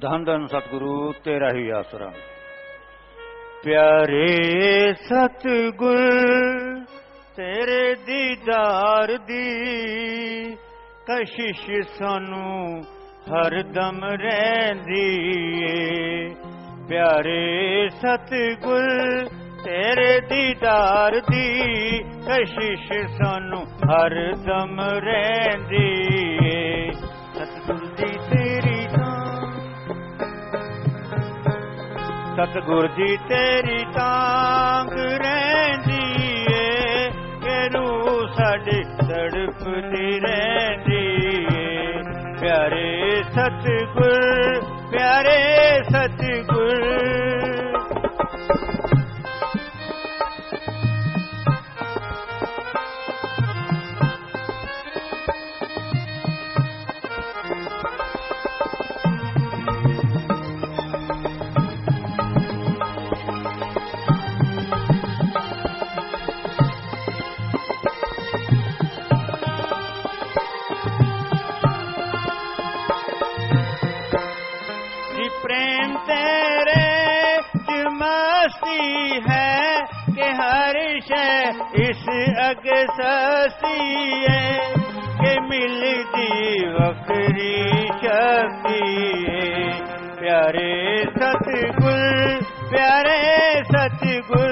धन धन सतगुरु तेरा ही आसरा। प्यारे सतगुर तेरे दीदार दी कशिश सानू हरदम रहंदी ए। प्यारे सतगुर तेरे दीदार दी कशिश सानू हरदम रहंदी ए। सतगुर दी तेरी सतगुर जी तेरी टांग रहंदी ए के रूह साडी तड़पदी रहंदी ए। प्यारे सतगुर प्यारे सतगुर प्रेम तेरे च मस्ती है कि हर शय इस अग सस्ती है कि मिलदी वक्री शक्ति है। प्यारे सतगुर प्यारे सतगुर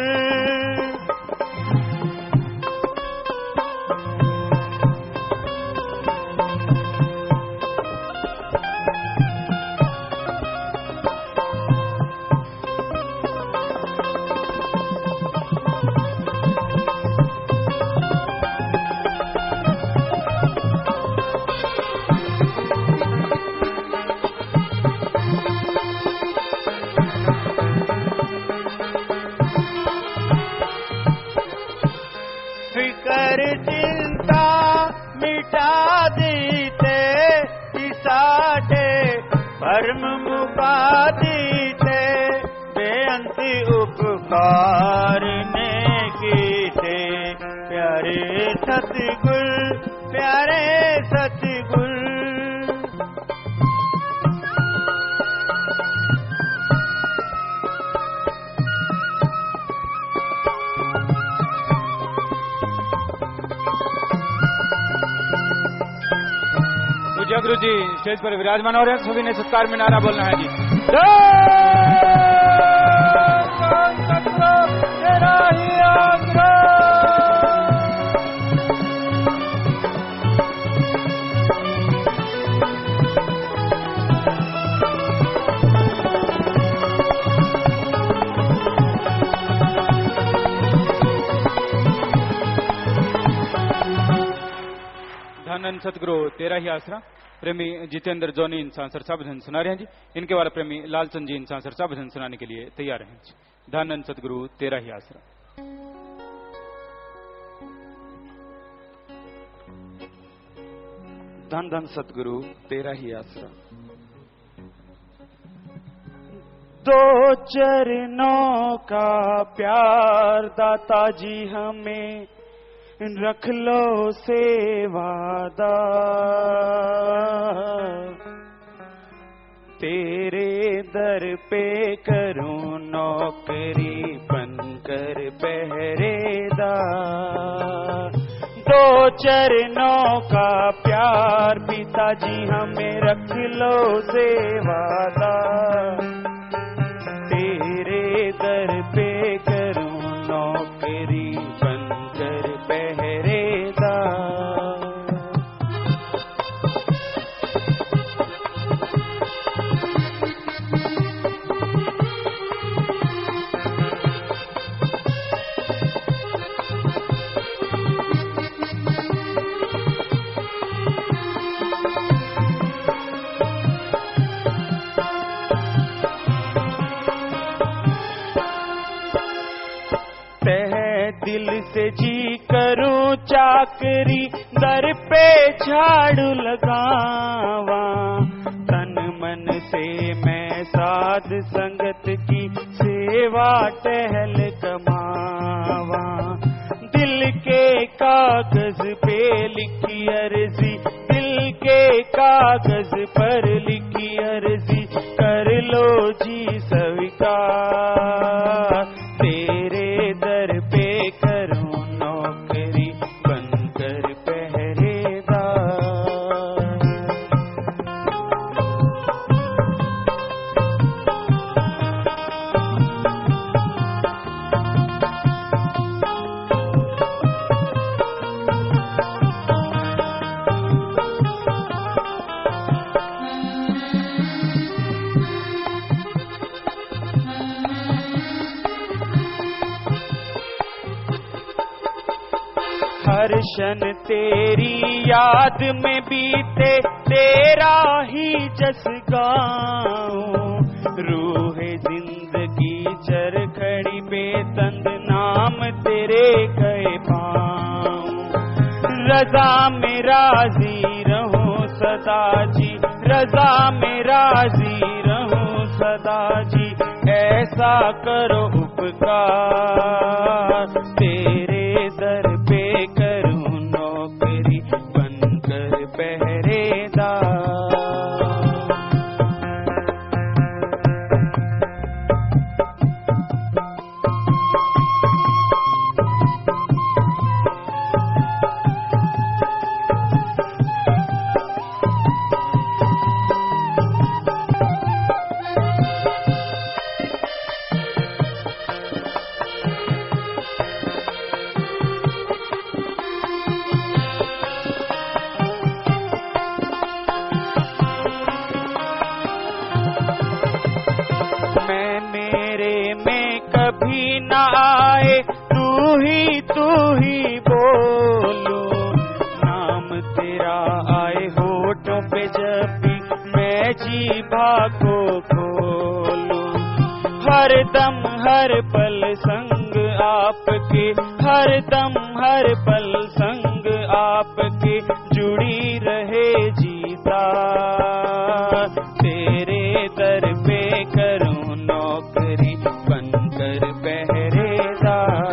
फिकर चिंता मिटा दीते साडे भरम मुका दीते बेअंत उपकार ने कीते। प्यारे सतगुर प्यारे सतगुर गुरु जी स्टेज पर विराजमान हो रहे हैं। सभी ने सत्कार में नारा बोलना है जी। तेरा ही आसरा। धन सतगुरु तेरा ही आसरा। प्रेमी जितेंद्र जोनी इंसान सरसा भजन सुना रहे हैं जी। इनके वाला प्रेमी लालचंद जी इंसान सरसा भजन सुनाने के लिए तैयार हैं जी। धन सतगुरु तेरा ही आसरा। धन धन सतगुरु तेरा ही आसरा। दो चरणों का प्यार दाता जी हमें रख लो सेवादा। तेरे दर पे करूं नौकरी बनकर पहरेदार। दो चरणों का प्यार पिताजी हमें रख लो सेवादा। तेरे दर पे करूं नौकरी बनकर पहरेदार। दिल से जी करूं चाकरी दर पे झाड़ू लगावा। तन मन से मैं साध संगत की सेवा टहल कमावा। दिल के कागज पे लिखी अर्जी, दिल के कागज पर लिखी अर्जी कर हर क्षण तेरी याद में बीते, तेरा ही जस गाऊं। रूहे जिंदगी चरखड़ी बेतंद, नाम तेरे गए पाऊं। रजा में राजी रहूं सदा जी, रजा में राजी रहूं सदा जी। ऐसा करो उपकार, तेरे दर पे करूं नौकरी, बनकर पहरेदार। न आए तू ही बोलूं, नाम तेरा आए होठों पे जब भी मैं जीभा को खोलूं। हर दम हर पल संग आपके, हर दम हर पल संग आपके, जुड़ी रहे जीता। तेरे दर पे करूं नौकरी, बनकर पहरेदार।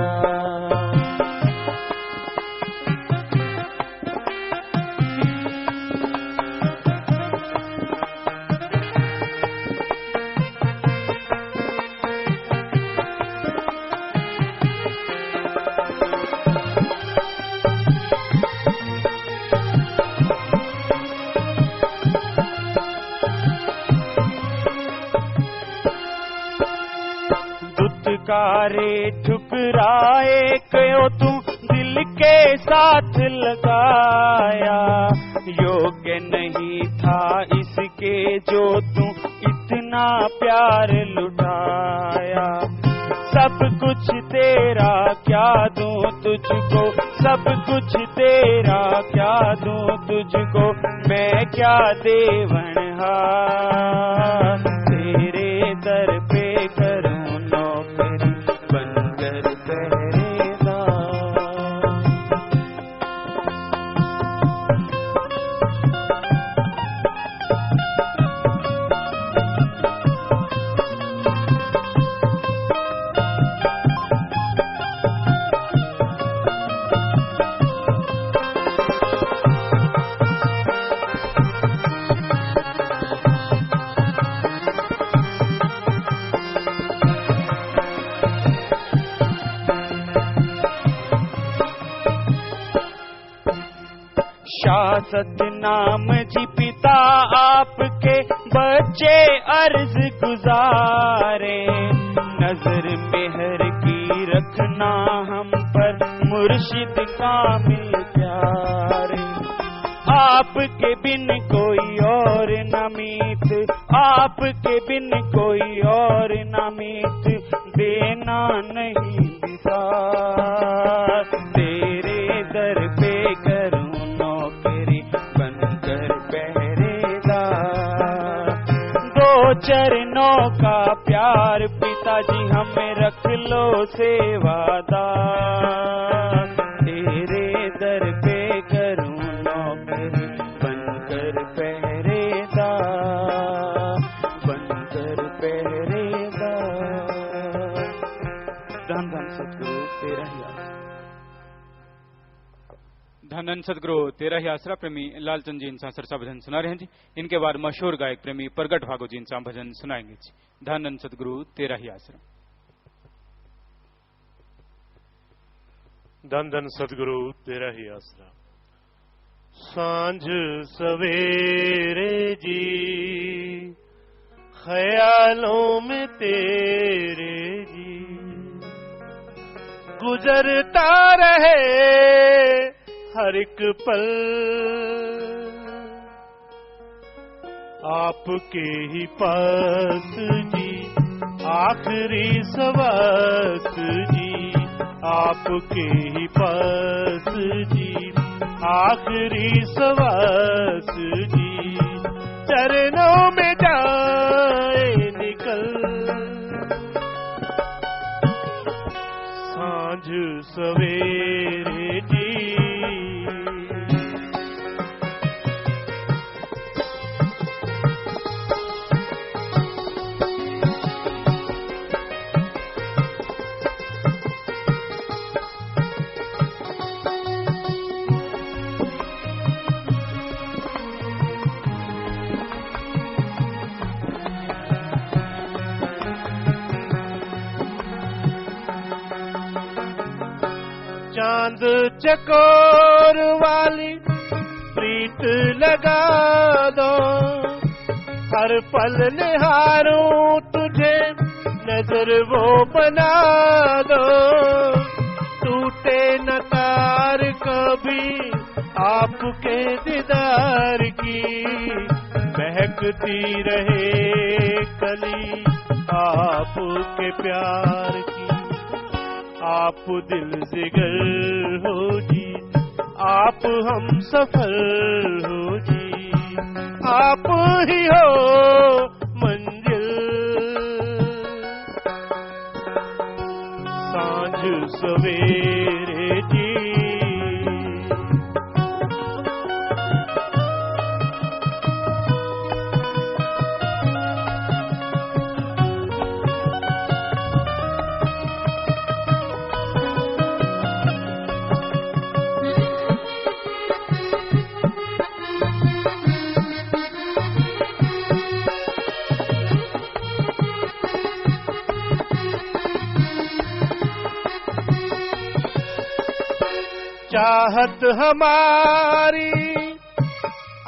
दुत्कारे ठुकराए क्यों तू दिल के साथ लगाया, योग्य नहीं था इसके जो तू इतना प्यार लुटाया। सब कुछ तेरा क्या दूं तुझको, सब कुछ तेरा क्या दूं तुझको, मैं क्या देवनहार। तेरे दर पे करूं नौकरी, बनकर पहरेदार। शासत नाम जी पिता आपके, बच्चे अर्ज गुजारे। नजर मेहर की रखना हम पर, मुर्शिद कामिल प्यारे। आपके बिन कोई और न मीत, आपके बिन कोई और न मीत, देना नहीं विसार। तेरे दर पे करूं नौकरी, बनकर पहरेदार। दो चरणों का प्यार पिताजी हमें रख लो सेवादार। तेरे दर पे करूं नौकरी, बनकर पहरेदार, बनकर पहरेदार। धन धन सतगुरु तेरा ही आसरा। धन धन सतगुरु तेरा ही आसरा प्रेमी लालचंद जी इंसान सरसा भजन सुना रहे हैं जी। इनके बाद मशहूर गायक प्रेमी प्रगट भागो जी इंसान भजन सुनाएंगे जी। धन धन सतगुरु तेरा ही आसरा। धन धन सतगुरु तेरा ही आसरा। सांझ सवेरे जी ख्यालों में तेरे जी, गुजरता रहे हर एक पल, आपके ही पास जी आखिरी सवास जी, आपके ही पास जी आखिरी श्वास जी, चरणों में जाए निकल। सांझ सवेरे जी चांद चकोर वाली प्रीत लगा दो, हर पल निहारूं तुझे नजर वो बना दो। टूटे न तार कभी आपके दीदार की, महकती रहे कली आपके प्यार की। आप दिल जिगर हो जी, आप हम सफर हो जी, आप ही हो मंजिल। सांझ सवेरे जी चाहत हमारी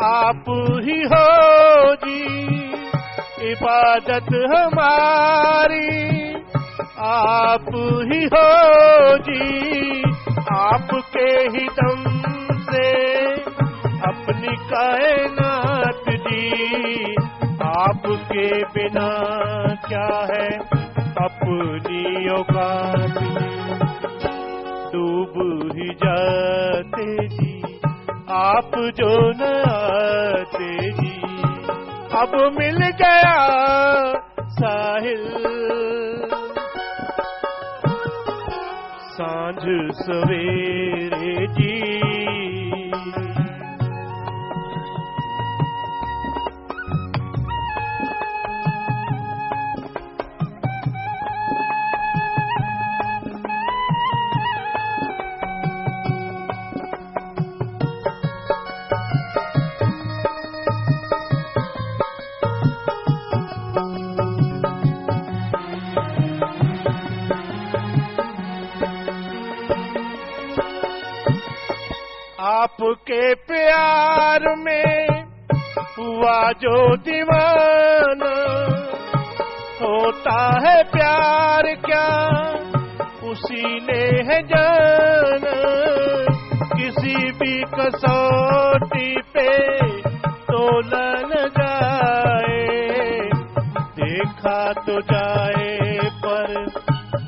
आप ही हो जी, इबादत हमारी आप ही हो जी। आपके ही दम से अपनी कायनात जी, आपके बिना क्या है अपनी औकात जी। डूब ही जाते जी आप जो न आते जी, अब मिल गया साहिल। सांझ सवेरे जी आपके प्यार में हुआ जो दीवाना, होता है प्यार क्या उसी ने है जाना। किसी भी कसौटी पे तोला न जाए, देखा तो जाए पर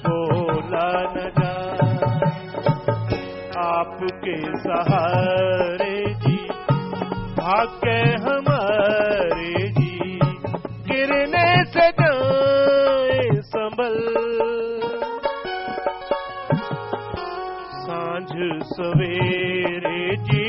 बोला न जाए। आपके सहारे जी भाग्य हमारे जी, गिरने से जाए संभल। सांझ सवेरे जी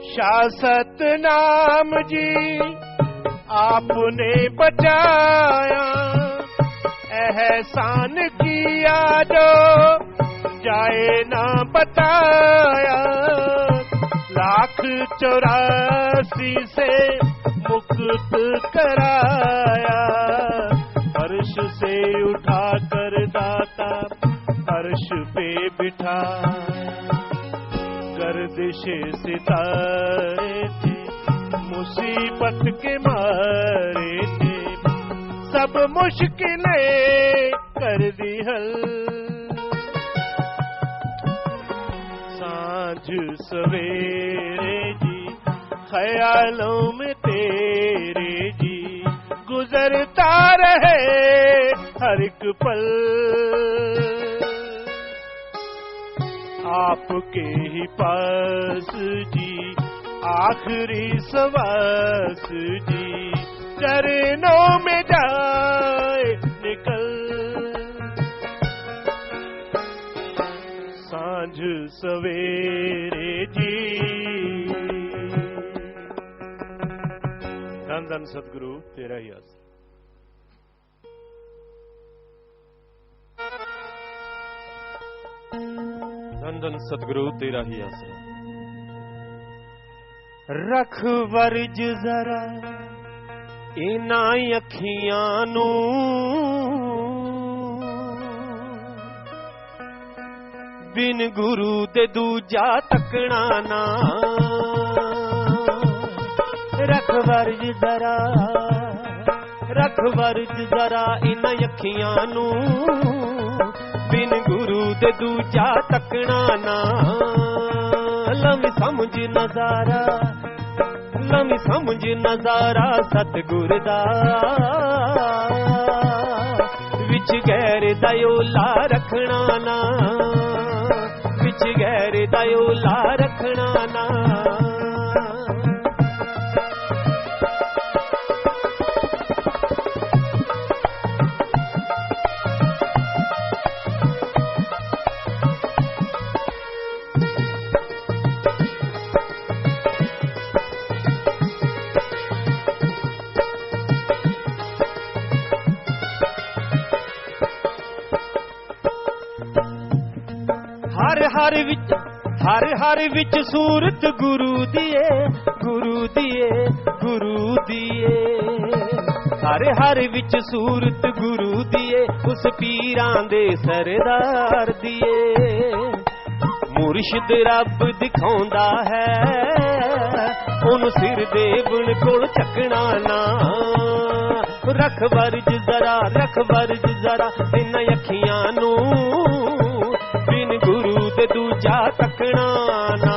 शासत नाम जी आपने बचाया, एहसान किया जो जाए ना बताया। 1,84,000 से मुक्ति अद्भुत कराया, फर्श से उठा कर दाता अर्श पे बिठा। गर्दिश सितारे थे, मुसीबत के मारे थे, सब मुश्किलें कर दी हल। सांझ सवेरे जी ख्यालों में तेरे जी, गुजरता रहे हर एक पल। आपके ही पास जी आखिरी सवास जी, चरणों में जाए निकल। सांझ सवेरे जी। धन धन सतगुरु तेरा ही आस। धन धन सतगुरु तेरा ही आसरा। रख वरज जरा इन्हां अखियां नूं, बिन गुरु दे दूजा तकना ना। रख वरज जरा, रख वरज जरा इन्हां अखियां नूं, बिन गुरु दे दूजा तकना ना। लम समझ नजारा, लम समझ नजारा सतगुर दा, विच गैर दयोला रखना ना, विच गैर दयोला रखना ना। हर विच सूरत गुरु दिए, गुरु दिए, गुरु दिए। हर विच सूरत गुरु दिए, उस पीरां दे सरदार दिए। मुर्शिद रब दिखाउंदा है, ओनू सिर दे बुन कोल चकना ना। रख वरज जरा, रख वरज जरा इन्हां अखियां नूं, बिन गुरु दे दूजा तकना ना।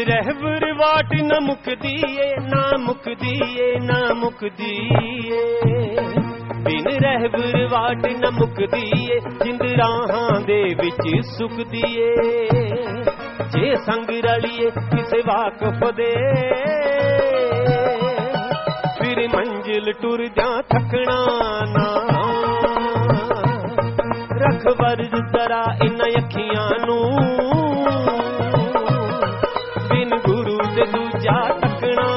रहबर वाट न मुकदीए, ना मुकदीए, ना मुकदीए। बिन रहबर वाट न मुकदीए, जिंद राहां दे विच सुकदीए। जे संग रलिए किसे वाकफ दे, फिर मंजिल टुरद्या थकना ना। रख वरज जरा इन्हां अखियां नूं, दूजा तकना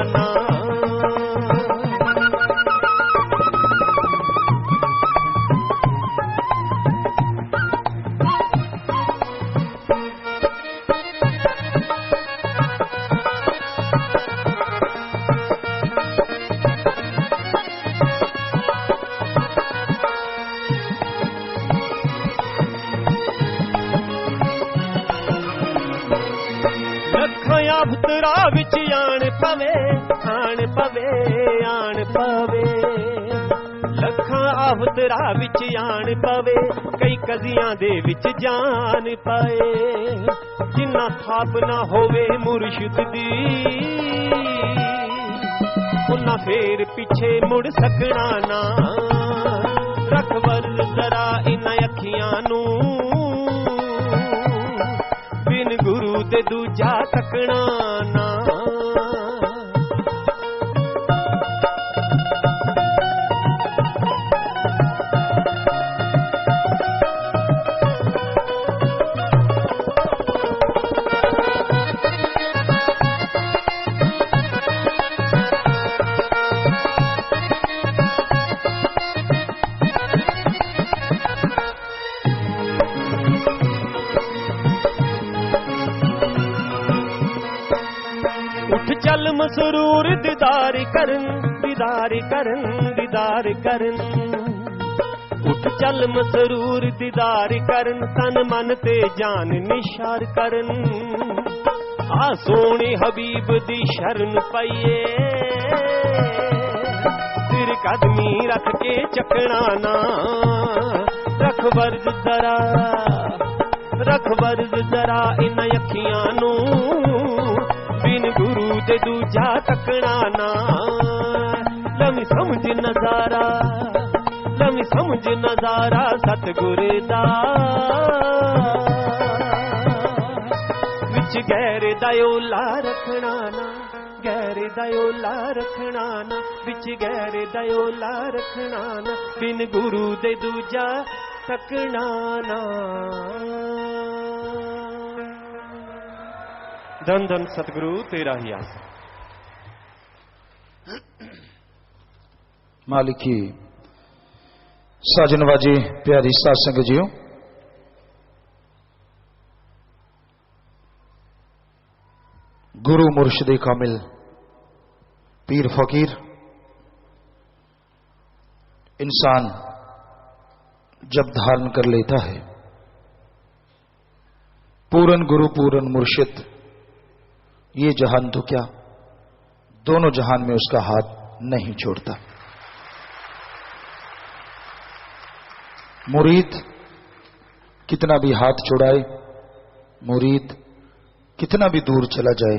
ना। अवतरा विच आण पवे, आण पवे, आण पवे। लखां अवतरा विच आण पवे, कई कजियां दे विच जान पाए। जिन्ना थाप ना होवे मुर्शिद दी, उन्ना फेर पिछे मुड़ सकना ना। रख वरज जरा इन्हां अखियां नूं, बिन गुरु दे दूजा तकना ना। चल मसरूर दीदार करन दीदार करन दीदार करन उठ चल मसरूर दीदार करन तन मन ते जान निशार करन आ सोने हबीब दी शरण पाइए सिर कदमी रख के चकना ना रख वर्ज जरा इन अखियां नू बिन गुरु दे दूजा तकना ना लमी समझ नजारा सतगुर दा विच गहरे दयोला रखना ना गहरे दयोला रखना ना विच गहरे दयोला रखना ना बिन गुरु दे दूजा तकना ना। धन धन सतगुरु तेरा ही आसरा। मालिक की साजनवाजी प्यारी साध संगत जियो, गुरु मुर्शिद कामिल पीर फकीर इंसान जब धारण कर लेता है, पूरन गुरु पूरन मुर्शिद, ये जहान तो क्या दोनों जहान में उसका हाथ नहीं छोड़ता। मुरीद कितना भी हाथ छुड़ाए, मुरीद कितना भी दूर चला जाए,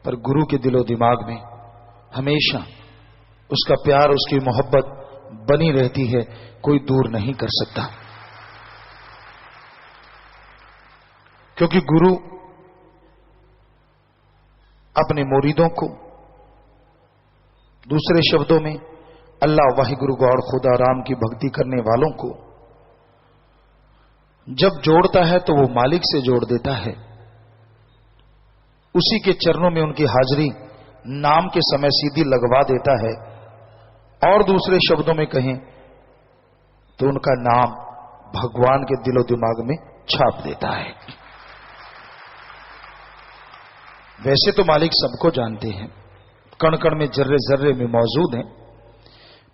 पर गुरु के दिलो दिमाग में हमेशा उसका प्यार, उसकी मोहब्बत बनी रहती है, कोई दूर नहीं कर सकता। क्योंकि गुरु अपने मुरीदों को, दूसरे शब्दों में अल्लाह वाहिगुरु गौर खुदा राम की भक्ति करने वालों को जब जोड़ता है तो वो मालिक से जोड़ देता है, उसी के चरणों में उनकी हाजिरी नाम के समय सीधी लगवा देता है, और दूसरे शब्दों में कहें तो उनका नाम भगवान के दिलो दिमाग में छाप देता है। वैसे तो मालिक सबको जानते हैं, कण कण में जर्रे जर्रे में मौजूद हैं,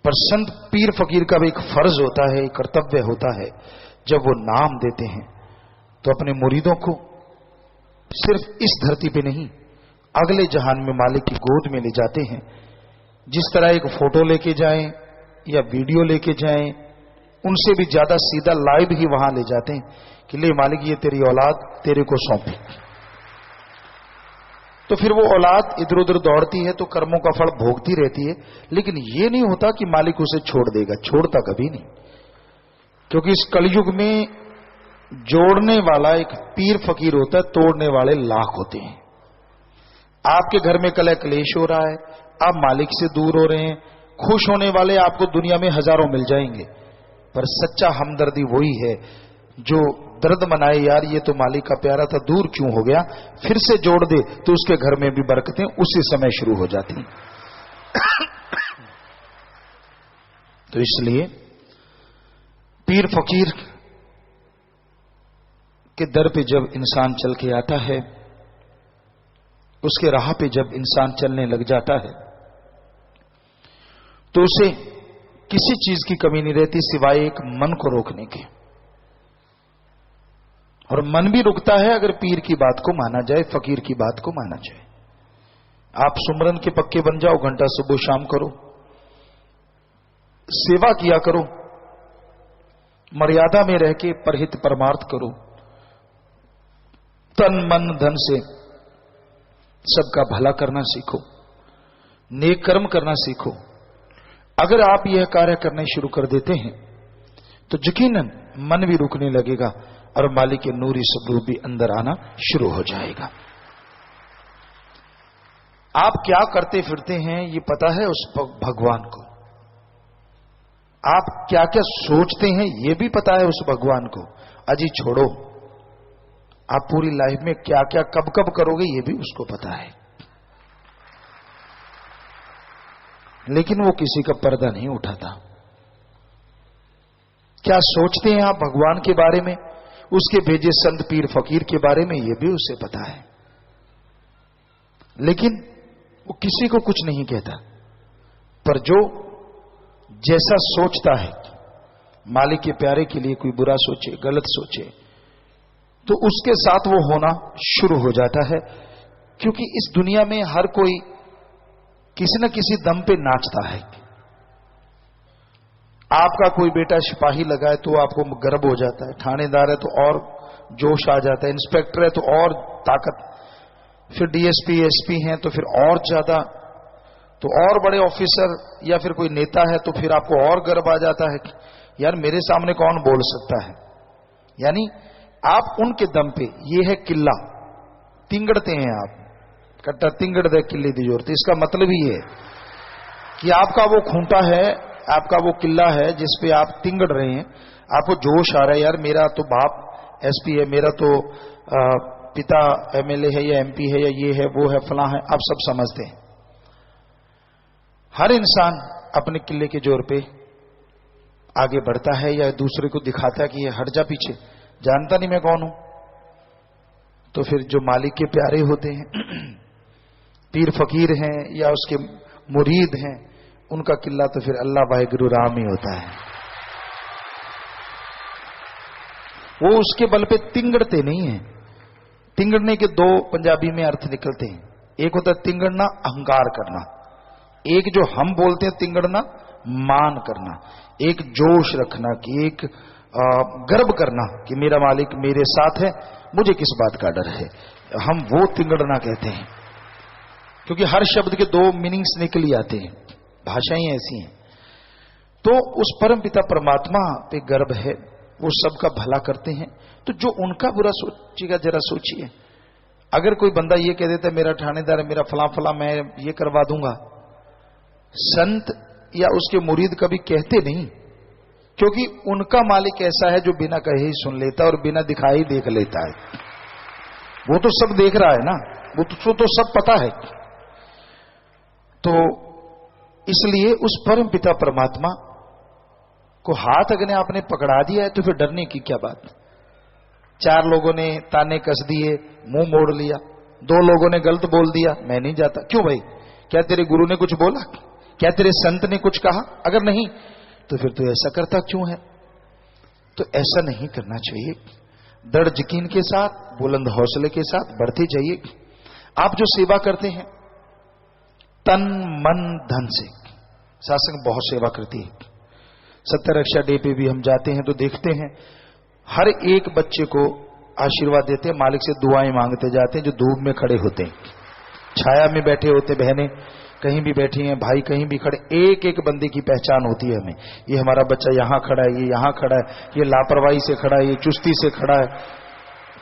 पर संत पीर फकीर का भी एक फर्ज होता है, एक कर्तव्य होता है, जब वो नाम देते हैं तो अपने मुरीदों को सिर्फ इस धरती पे नहीं अगले जहान में मालिक की गोद में ले जाते हैं। जिस तरह एक फोटो लेके जाएं या वीडियो लेके जाएं, उनसे भी ज्यादा सीधा लाइव ही वहां ले जाते हैं कि ले मालिक ये तेरी औलाद तेरे को सौंपी। तो फिर वो औलाद इधर उधर दौड़ती है तो कर्मों का फल भोगती रहती है, लेकिन ये नहीं होता कि मालिक उसे छोड़ देगा, छोड़ता कभी नहीं। क्योंकि इस कलयुग में जोड़ने वाला एक पीर फकीर होता है, तोड़ने वाले लाख होते हैं। आपके घर में कलह क्लेश हो रहा है, आप मालिक से दूर हो रहे हैं, खुश होने वाले आपको दुनिया में हजारों मिल जाएंगे, पर सच्चा हमदर्दी वही है जो दर्द मनाए, यार ये तो मालिक का प्यारा था, दूर क्यों हो गया, फिर से जोड़ दे तो उसके घर में भी बरकतें उसी समय शुरू हो जाती। तो इसलिए पीर फकीर के दर पे जब इंसान चल के आता है, उसके राह पे जब इंसान चलने लग जाता है, तो उसे किसी चीज की कमी नहीं रहती सिवाय एक मन को रोकने के। और मन भी रुकता है अगर पीर की बात को माना जाए, फकीर की बात को माना जाए। आप सुमरन के पक्के बन जाओ, घंटा सुबह शाम करो, सेवा किया करो, मर्यादा में रह के परहित परमार्थ करो, तन मन धन से सबका भला करना सीखो, नेक कर्म करना सीखो। अगर आप यह कार्य करने शुरू कर देते हैं तो यकीनन मन भी रुकने लगेगा और मालिक के नूरी स्वरूप भी अंदर आना शुरू हो जाएगा। आप क्या करते फिरते हैं ये पता है उस भगवान को। आप क्या क्या सोचते हैं ये भी पता है उस भगवान को। अजी छोड़ो, आप पूरी लाइफ में क्या क्या कब कब करोगे ये भी उसको पता है, लेकिन वो किसी का पर्दा नहीं उठाता। क्या सोचते हैं आप भगवान के बारे में, उसके भेजे संत पीर फकीर के बारे में, ये भी उसे पता है, लेकिन वो किसी को कुछ नहीं कहता। पर जो जैसा सोचता है मालिक के प्यारे के लिए, कोई बुरा सोचे, गलत सोचे, तो उसके साथ वो होना शुरू हो जाता है। क्योंकि इस दुनिया में हर कोई किसी न किसी दम पे नाचता है। आपका कोई बेटा सिपाही लगा है तो आपको गर्व हो जाता है, थानेदार है तो और जोश आ जाता है, इंस्पेक्टर है तो और ताकत, फिर डीएसपी एसपी हैं तो फिर और ज्यादा, तो और बड़े ऑफिसर या फिर कोई नेता है तो फिर आपको और गर्व आ जाता है कि यार मेरे सामने कौन बोल सकता है। यानी आप उनके दम पे, ये है किला, तिंगड़ते हैं आप, कट्टा तिंगड़ दे किले दी जोर। तो इसका मतलब ही है कि आपका वो खूंटा है, आपका वो किला है जिस पे आप तिंगड़ रहे हैं, आपको जोश आ रहा है, यार मेरा तो बाप एसपी है, मेरा तो पिता एमएलए है या एमपी है या ये है वो है फलां है, आप सब समझते हैं। हर इंसान अपने किले के जोर पे आगे बढ़ता है या दूसरे को दिखाता है कि ये हट जा पीछे, जानता नहीं मैं कौन हूं। तो फिर जो मालिक के प्यारे होते हैं, पीर फकीर हैं या उसके मुरीद हैं, उनका किला तो फिर अल्लाह वाहिगुरु राम ही होता है। वो उसके बल पे तिंगड़ते नहीं है। तिंगड़ने के दो पंजाबी में अर्थ निकलते हैं, एक होता है तिंगड़ना, अहंकार करना, एक जो हम बोलते हैं तिंगड़ना, मान करना, एक जोश रखना कि एक गर्व करना कि मेरा मालिक मेरे साथ है, मुझे किस बात का डर है, हम वो तिंगड़ना कहते हैं। क्योंकि हर शब्द के दो मीनिंग्स निकल ही आते हैं, भाषाएं ऐसी हैं। तो उस परम पिता परमात्मा पे गर्व है, वो सबका भला करते हैं। तो जो उनका बुरा सोचिएगा, जरा सोचिए, अगर कोई बंदा ये कह देता है मेरा थानेदार है, मेरा फला फला, मैं ये करवा दूंगा, संत या उसके मुरीद कभी कहते नहीं, क्योंकि उनका मालिक ऐसा है जो बिना कहे ही सुन लेता है और बिना दिखाए ही देख लेता है। वो तो सब देख रहा है ना, वो तो सब पता है। तो इसलिए उस परम पिता परमात्मा को हाथ अगर आपने पकड़ा दिया है तो फिर डरने की क्या बात। चार लोगों ने ताने कस दिए, मुंह मोड़ लिया, दो लोगों ने गलत बोल दिया, मैं नहीं जाता। क्यों भाई, क्या तेरे गुरु ने कुछ बोला, क्या तेरे संत ने कुछ कहा? अगर नहीं तो फिर तू ऐसा करता क्यों है? तो ऐसा नहीं करना चाहिए। दृढ़ यकीन के साथ, बुलंद हौसले के साथ बढ़ते जाइए। आप जो सेवा करते हैं तन मन धन से, शासन बहुत सेवा करती है। सत्य रक्षा डे पे भी हम जाते हैं तो देखते हैं हर एक बच्चे को आशीर्वाद देते हैं, मालिक से दुआएं मांगते जाते हैं। जो धूप में खड़े होते हैं, छाया में बैठे होते, बहनें कहीं भी बैठी हैं, भाई कहीं भी खड़े, एक एक बंदे की पहचान होती है हमें। ये हमारा बच्चा यहां खड़ा है, ये यहां खड़ा है, ये लापरवाही से खड़ा है, ये चुस्ती से खड़ा है,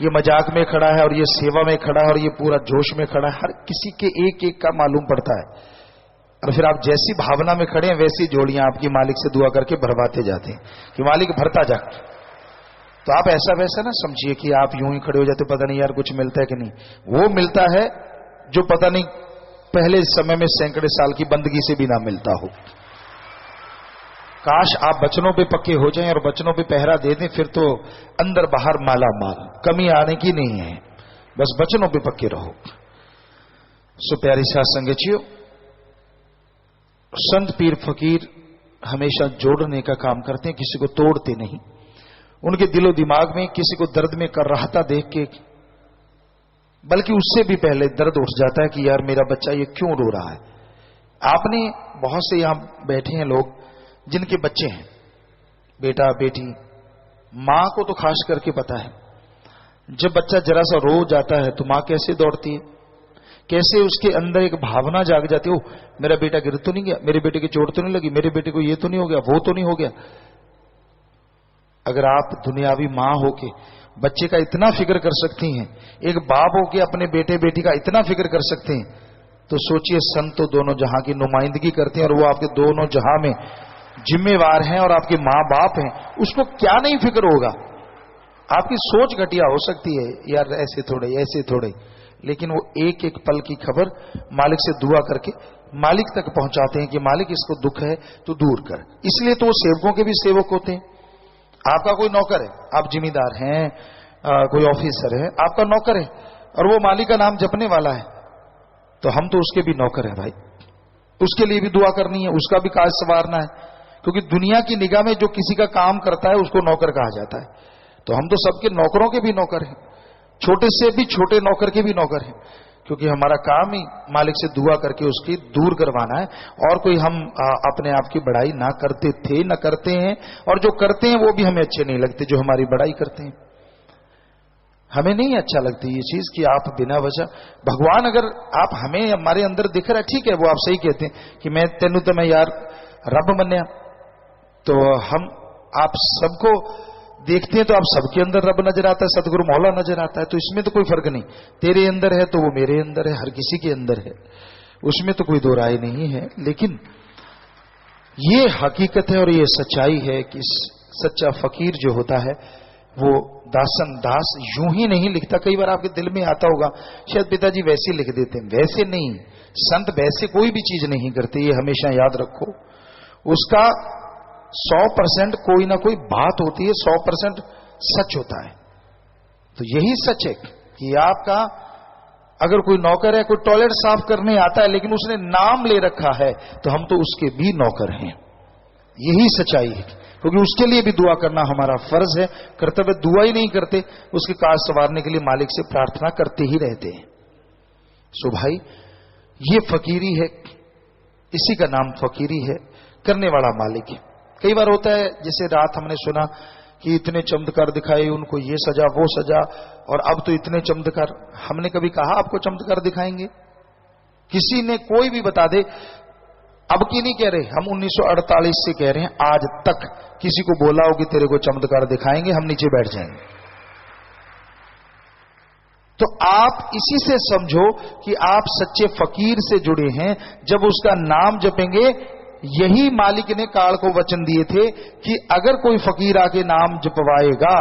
ये मजाक में खड़ा है, और ये सेवा में खड़ा है, और ये पूरा जोश में खड़ा है। हर किसी के एक एक का मालूम पड़ता है। और फिर आप जैसी भावना में खड़े हैं वैसी जोड़ियां आपकी मालिक से दुआ करके भरवाते जाते हैं कि मालिक भरता जा। तो आप ऐसा वैसा ना समझिए कि आप यूं ही खड़े हो जाते, पता नहीं यार कुछ मिलता है कि नहीं। वो मिलता है जो पता नहीं पहले समय में सैकड़े साल की बंदगी से भी ना मिलता हो। काश आप बचनों पे पक्के हो जाएं और बचनों पे पहरा दे दें, फिर तो अंदर बाहर माला माल, कमी आने की नहीं है। बस बचनों पे पक्के रहो। सो प्यारी साथ संगतियों, संत पीर फकीर हमेशा जोड़ने का काम करते हैं, किसी को तोड़ते नहीं। उनके दिलो दिमाग में किसी को दर्द में कर रहा था देख के, बल्कि उससे भी पहले दर्द उठ जाता है कि यार मेरा बच्चा ये क्यों रो रहा है। आपने बहुत से यहां बैठे हैं लोग जिनके बच्चे हैं, बेटा बेटी, मां को तो खास करके पता है, जब बच्चा जरा सा रो जाता है तो मां कैसे दौड़ती है, कैसे उसके अंदर एक भावना जाग जाती है, ओ मेरा बेटा गिर तो नहीं गया, मेरे बेटे की चोट तो नहीं लगी, मेरे बेटे को ये तो नहीं हो गया, वो तो नहीं हो गया। अगर आप दुनियावी मां होके बच्चे का इतना फिक्र कर सकती हैं, एक बाप होके अपने बेटे बेटी का इतना फिक्र कर सकते हैं, तो सोचिए, संत तो दोनों जहां की नुमाइंदगी करते हैं और वो आपके दोनों जहां में जिम्मेवार हैं और आपके माँ बाप हैं, उसको क्या नहीं फिक्र होगा। आपकी सोच घटिया हो सकती है, यार ऐसे थोड़े ऐसे थोड़े, लेकिन वो एक एक पल की खबर मालिक से दुआ करके मालिक तक पहुंचाते हैं कि मालिक इसको दुख है तो दूर कर। इसलिए तो वो सेवकों के भी सेवक होते हैं। आपका कोई नौकर है, आप जिम्मेदार हैं, कोई ऑफिसर है, आपका नौकर है और वो मालिक का नाम जपने वाला है, तो हम तो उसके भी नौकर हैं भाई। उसके लिए भी दुआ करनी है, उसका भी काज संवारना है, क्योंकि दुनिया की निगाह में जो किसी का काम करता है उसको नौकर कहा जाता है। तो हम तो सबके नौकरों के भी नौकर हैं, छोटे से भी छोटे नौकर के भी नौकर हैं, क्योंकि हमारा काम ही मालिक से दुआ करके उसकी दूर करवाना है। और कोई हम अपने आप की बड़ाई ना करते थे, ना करते हैं, और जो करते हैं वो भी हमें अच्छे नहीं लगते, जो हमारी बड़ाई करते हैं। हमें नहीं अच्छा लगती ये चीज कि आप बिना वजह, भगवान अगर आप हमें हमारे अंदर दिख रहा है, ठीक है, वो आप सही कहते हैं कि मैं तेनू तो मैं यार रब मन्या, तो हम आप सबको देखते हैं तो आप सबके अंदर रब नजर आता है, सतगुरु मौला नजर आता है, तो इसमें तो कोई फर्क नहीं। तेरे अंदर है तो वो मेरे अंदर है, हर किसी के अंदर है, उसमें तो कोई दो राय नहीं है। लेकिन ये हकीकत है और ये सच्चाई है कि सच्चा फकीर जो होता है वो दासन दास यूं ही नहीं लिखता। कई बार आपके दिल में आता होगा शायद पिताजी वैसे लिख देते हैं, वैसे नहीं, संत वैसे कोई भी चीज नहीं करते, ये हमेशा याद रखो। उसका 100% कोई ना कोई बात होती है, 100% सच होता है। तो यही सच है कि आपका अगर कोई नौकर है, कोई टॉयलेट साफ करने आता है लेकिन उसने नाम ले रखा है, तो हम तो उसके भी नौकर हैं। यही सच्चाई है, क्योंकि उसके लिए भी दुआ करना हमारा फर्ज है, कर्तव्य। दुआ ही नहीं करते, उसके काज संवारने के लिए मालिक से प्रार्थना करते ही रहते हैं। सो भाई, ये फकीरी है, इसी का नाम फकीरी है, करने वाला मालिक है। कई बार होता है, जैसे रात हमने सुना कि इतने चमत्कार दिखाए, उनको ये सजा वो सजा, और अब तो इतने चमत्कार। हमने कभी कहा आपको चमत्कार दिखाएंगे? किसी ने कोई भी बता दे, अब की नहीं कह रहे, हम 1948 से कह रहे हैं, आज तक किसी को बोला हो कि तेरे को चमत्कार दिखाएंगे, हम नीचे बैठ जाएंगे। तो आप इसी से समझो कि आप सच्चे फकीर से जुड़े हैं। जब उसका नाम जपेंगे, यही मालिक ने काल को वचन दिए थे कि अगर कोई फकीर आके नाम जपवाएगा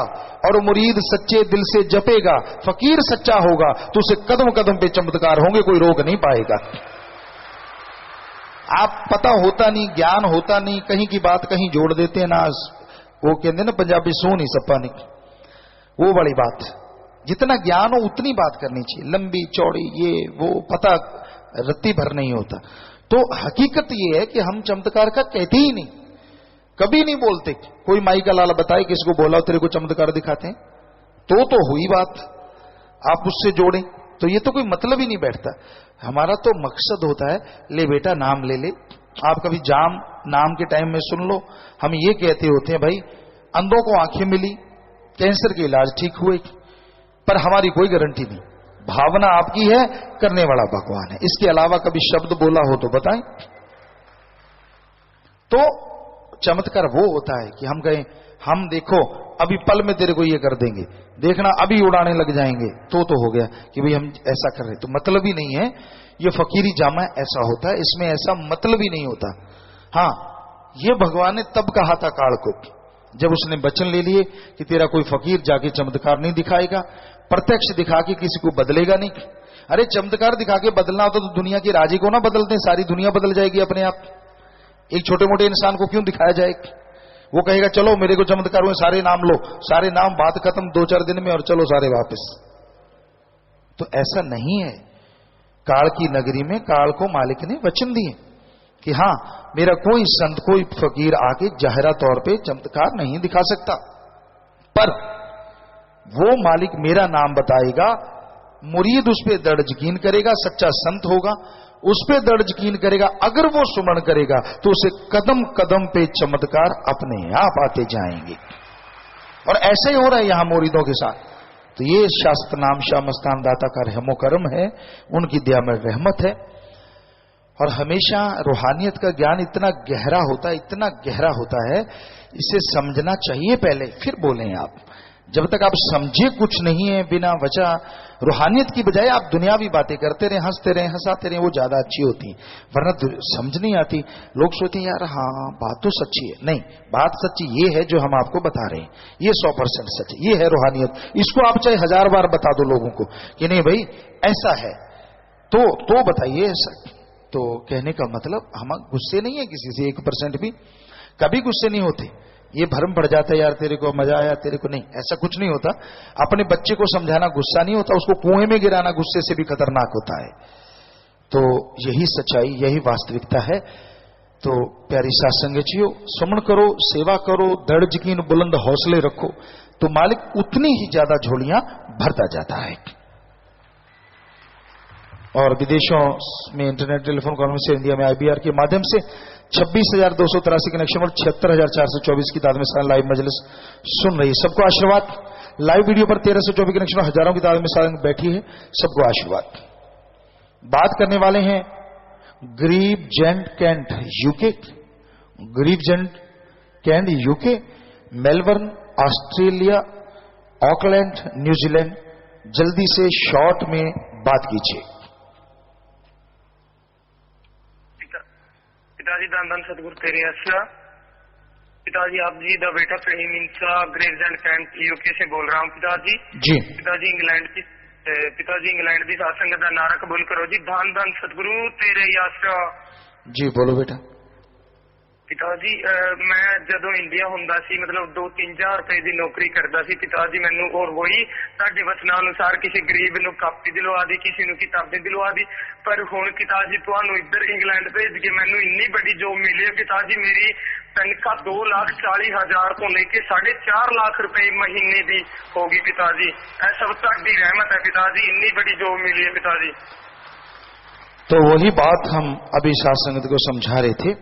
और मुरीद सच्चे दिल से जपेगा, फकीर सच्चा होगा, तो उसे कदम कदम पे चमत्कार होंगे, कोई रोक नहीं पाएगा। आप पता होता नहीं, ज्ञान होता नहीं, कहीं की बात कहीं जोड़ देते हैं ना, वो कहते ना पंजाबी सोनी सप्पा नहीं, वो बड़ी बात। जितना ज्ञान हो उतनी बात करनी चाहिए, लंबी चौड़ी ये वो पता रत्ती भर नहीं होता। तो हकीकत ये है कि हम चमत्कार का कहते ही नहीं, कभी नहीं बोलते। कोई माई का लाला बताए किसको बोला तेरे को चमत्कार दिखाते हैं, तो हुई बात, आप उससे जोड़ें, तो ये तो कोई मतलब ही नहीं बैठता। हमारा तो मकसद होता है, ले बेटा नाम ले ले। आप कभी जाम नाम के टाइम में सुन लो, हम ये कहते होते हैं भाई अंधों को आंखें मिली, कैंसर के इलाज ठीक हुए, पर हमारी कोई गारंटी नहीं। भावना आपकी है, करने वाला भगवान है। इसके अलावा कभी शब्द बोला हो तो बताएं। तो चमत्कार वो होता है कि हम कहें, हम देखो अभी पल में तेरे को ये कर देंगे, देखना अभी उड़ाने लग जाएंगे, तो हो गया कि भाई हम ऐसा कर रहे। तो मतलब ही नहीं है, ये फकीरी जामा ऐसा होता है, इसमें ऐसा मतलब ही नहीं होता। हाँ, ये भगवान ने तब कहा था काल को, जब उसने वचन ले लिए कि तेरा कोई फकीर जाके चमत्कार नहीं दिखाएगा, प्रत्यक्ष दिखा के किसी को बदलेगा नहीं। अरे चमत्कार दिखा के बदलना होता तो दुनिया के राजी को ना बदलते, सारी दुनिया बदल जाएगी अपने आप। एक छोटे मोटे इंसान को क्यों दिखाया जाए? वो कहेगा चलो मेरे को चमत्कार हुए, सारे नाम लो, सारे नाम, बात खत्म 2-4 दिन में, और चलो सारे वापस। तो ऐसा नहीं है। काल की नगरी में काल को मालिक ने वचन दिए कि हाँ, मेरा कोई संत कोई फकीर आके जाहिरा तौर पे चमत्कार नहीं दिखा सकता, पर वो मालिक मेरा नाम बताएगा, मुरीद उस पर दर्ज यकीन करेगा, सच्चा संत होगा, उस पर दर्ज यकीन करेगा, अगर वो सुमरण करेगा तो उसे कदम कदम पे चमत्कार अपने आप आते जाएंगे। और ऐसा ही हो रहा है यहां मुरीदों के साथ। तो ये शास्त्र नाम शाह मस्तान दाता का रहमो करम है, उनकी दया में रहमत है। और हमेशा रूहानियत का ज्ञान इतना गहरा होता है, इतना गहरा होता है, इसे समझना चाहिए पहले, फिर बोलें आप। जब तक आप समझे कुछ नहीं है, बिना वजह रूहानियत की बजाय आप दुनियावी बातें करते रहे, हंसते रहे, हंसाते रहे, वो ज्यादा अच्छी होती है। वरना समझ नहीं आती। लोग सोचते हैं यार हाँ बात तो सच्ची है। नहीं, बात सच्ची ये है जो हम आपको बता रहे हैं, ये 100% सच है, ये है रूहानियत। इसको आप चाहे 1000 बार बता दो लोगों को कि नहीं भाई ऐसा है, तो बताइए ऐसा। तो कहने का मतलब हम गुस्से नहीं है किसी से 1% भी, कभी गुस्से नहीं होते। ये भ्रम पड़ जाता है यार तेरे को मजा आया, तेरे को नहीं, ऐसा कुछ नहीं होता। अपने बच्चे को समझाना गुस्सा नहीं होता, उसको कुएं में गिराना गुस्से से भी खतरनाक होता है। तो यही सच्चाई, यही वास्तविकता है। तो प्यारी साथ संगतियों, सुमन करो, सेवा करो, दृढ़ यकीन, बुलंद हौसले रखो, तो मालिक उतनी ही ज्यादा झोलियां भरता जाता है। और विदेशों में इंटरनेट टेलीफोन कॉन्फ्रेंस से इंडिया में IBR के माध्यम से 26,283 कनेक्शन और 76,424 की तादाद में सारे लाइव मजलिस सुन रही है। सबको आशीर्वाद। लाइव वीडियो पर 1324 कनेक्शन और हजारों की तादाद में सारे बैठी है। सबको आशीर्वाद। बात करने वाले हैं Gravesend Kent UK, Gravesend Kent UK, Melbourne Australia, Auckland New Zealand. जल्दी से शॉर्ट में बात कीजिए। पिताजी धन धन सतगुरु तेरे आसरा। पिताजी आप जी दा बेटा फहीम इंसा ग्रेव्स एंड कैंट यूके से बोल रहा हूँ पिताजी। जी पिताजी इंग्लैंड की साथ संगत का नारा कबूल करो जी। धन धन सतगुरु तेरे आसरा। जी बोलो बेटा। पिताजी मैं जदों इंडिया हुंदा सी मतलब 2-3 हज़ार रुपए की नौकरी करता सी पिताजी, मैनू और वही तुहाडे वचनां अनुसार किसी गरीब नूं कापी दिलवा दी, किसी नूं किताबें दिलवा दी। पर हुण पिताजी तुहानूं इधर इंग्लैंड भेज के मैनू इन्नी बड़ी जॉब मिली है पिताजी। मेरी तनख्वाह 2,40,000 तो लेके 4.5 लाख रुपए महीने की होगी पिताजी। ऐ सब तुहाडी रहमत है पिताजी, इन्नी बड़ी जॉब मिली है पिताजी। तो वही बात हम अभी साथ संगत को समझा रहे थे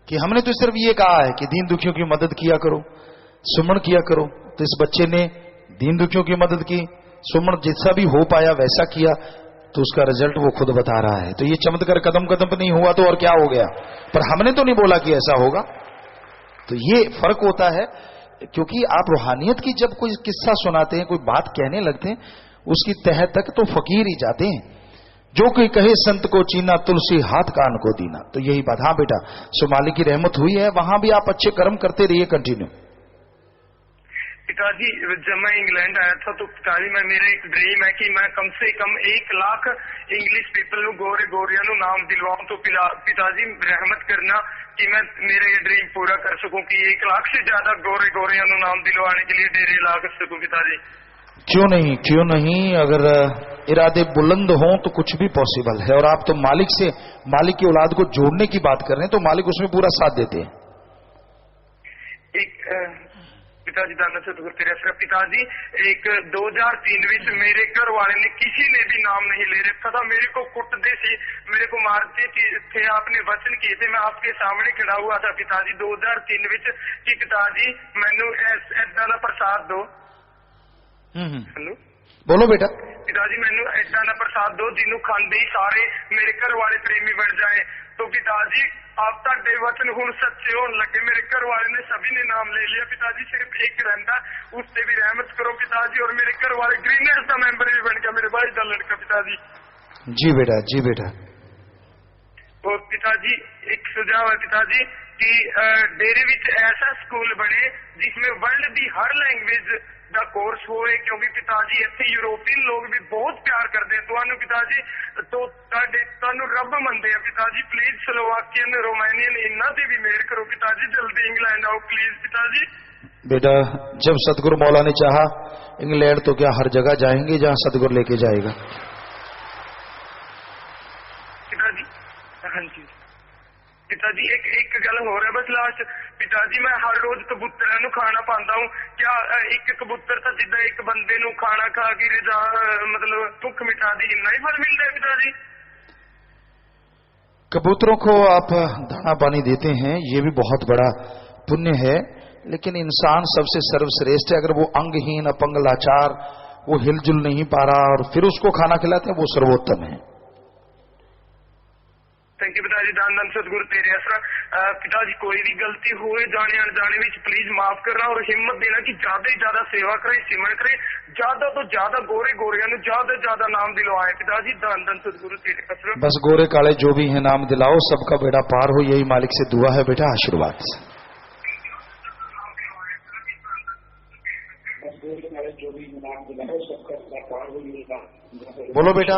कि हमने तो सिर्फ ये कहा है कि दीन दुखियों की मदद किया करो, सुमन किया करो। तो इस बच्चे ने दीन दुखियों की मदद की, सुमन जैसा भी हो पाया वैसा किया, तो उसका रिजल्ट वो खुद बता रहा है। तो ये चमत्कार कदम कदम पर नहीं हुआ तो और क्या हो गया, पर हमने तो नहीं बोला कि ऐसा होगा। तो ये फर्क होता है, क्योंकि आप रूहानियत की जब कोई किस्सा सुनाते हैं, कोई बात कहने लगते हैं, उसकी तह तक तो फकीर ही जाते हैं। जो कोई कहे संत को चीना, तुलसी हाथ कान को दीना। तो यही बात। हाँ बेटा, सोमाली की रहमत हुई है, वहां भी आप अच्छे कर्म करते रहिए, कंटिन्यू। पिताजी जब मैं इंग्लैंड आया था तो पिताजी मेरा एक ड्रीम है कि मैं कम से कम 1 लाख इंग्लिश पीपल गोरे गोरिया नाम दिलवाऊं। तो पिताजी रहमत करना कि मैं मेरा ये ड्रीम पूरा कर सकूं कि 1 लाख से ज्यादा गोरे गोरिया नाम दिलवाने के लिए डेरे ला कर सकूं पिताजी। क्यों नहीं, क्यों नहीं। अगर इरादे बुलंद हों तो कुछ भी पॉसिबल है। और आप तो मालिक से, मालिक की औलाद को जोड़ने की बात कर रहे हैं, तो मालिक उसमें पूरा साथ देते हैं। पिताजी दाना सतगुरु तेरे असर। पिताजी 2003 में मेरे घर वाले ने किसी ने भी नाम नहीं ले रखा था। मेरे को कुटते थे, मेरे को मारते थे। आपने वचन किए थे, मैं आपके सामने खड़ा हुआ था पिताजी 2003 में कि पिताजी मैनू ऐसा ना प्रसाद दो। हेलो बोलो बेटा। पिताजी मैनू ऐसा ना प्रसाद दो जिन्हों खाते ही सारे मेरे घर वाले प्रेमी बन जाए। तो पिताजी आप ताडे वचन हुण सच्चे होने लगे। मेरे घर वाले ने सभी ने नाम ले लिया पिताजी, सिर्फ एक रहता, उससे भी रहमत करो पिताजी। और मेरे घर वाले ग्रीनर्स का मेंबर भी बन गया, मेरे भाई का लड़का पिताजी। जी बेटा, जी बेटा। और पिताजी एक सुझाव है पिताजी कि डेरे विच ऐसा स्कूल बने जिसमें वर्ल्ड की हर लैंग्वेज का कोर्स होए, क्योंकि पिताजी इत्थे यूरोपियन लोग भी बहुत प्यार करते हैं तुहानू पिताजी। तो तुहानू रब मनते हैं पिताजी। प्लीज स्लोवाकियन, रोमानियन इन्हां ते भी मेहर करो पिताजी। जल्दी इंग्लैंड आओ प्लीज पिताजी। बेटा जब सतगुरु मौला ने चाहा, इंग्लैंड तो क्या हर जगह जाएंगे जहां सतगुरु लेके जाएगा पिताजी। हाँ जी पिताजी एक गल हो रहा है बस लास्ट। पिताजी मैं हर रोज कबूतरों नू खाना पाता हूँ, क्या एक कबूतर तो जिदा एक बंदे नू खाना खा के रजा मतलब भुख मिटा दी, इन्ना ही फल मिलता है पिताजी? कबूतरों को आप दाना पानी देते हैं, ये भी बहुत बड़ा पुण्य है। लेकिन इंसान सबसे सर्वश्रेष्ठ है। अगर वो अंगहीन, अपंग, लाचार, वो हिलजुल नहीं पा रहा और फिर उसको खाना खिलाते हैं, वो सर्वोत्तम है। थैंक यू पिता जी। धन धन सतगुरु तेरे आसरा। पिता जी कोई भी गलती होए जाने अनजाने में प्लीज माफ करना और हिम्मत देना कि ज्यादा ही ज्यादा सेवा करे, सिमरन करे, ज्यादा तो ज्यादा गोरे गोरिया नु ज्यादा नाम दिलवाए पिता जी। धन धन सतगुरु तेरे आसरा। बस गोरे काले जो भी है नाम दिलाओ, सबका बेड़ा पार हो, यही मालिक से दुआ है बेटा, आशीर्वाद से। बोलो बेटा।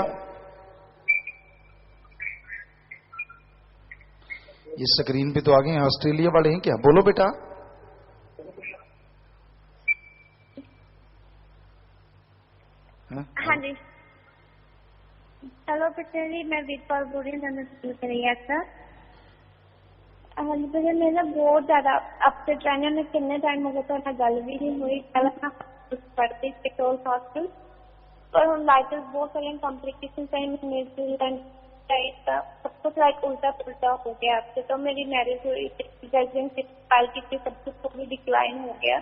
ये स्क्रीन पे तो आ गए हैं, ऑस्ट्रेलिया वाले हैं क्या? बोलो बेटा। हाँ जी, हेलो पिता जी, मैं वीरपाल बोल रही हूँ सर। हाँ जी भैया, मैं ना बहुत ज्यादा अपसेट रहने में कितने टाइम हो गया तो मैं गल भी नहीं हुई। कल ना पढ़ती पेट्रोल हॉस्पिटल पर हम लाइटर्स बहुत सारे कॉम्प्लिकेशन टाइम सब कुछ लाइक उल्टा पुल्टा हो गया आपसे। तो मेरी मैरिज हुई, फाइल की सब कुछ थोड़ी डिक्लाइन हो गया।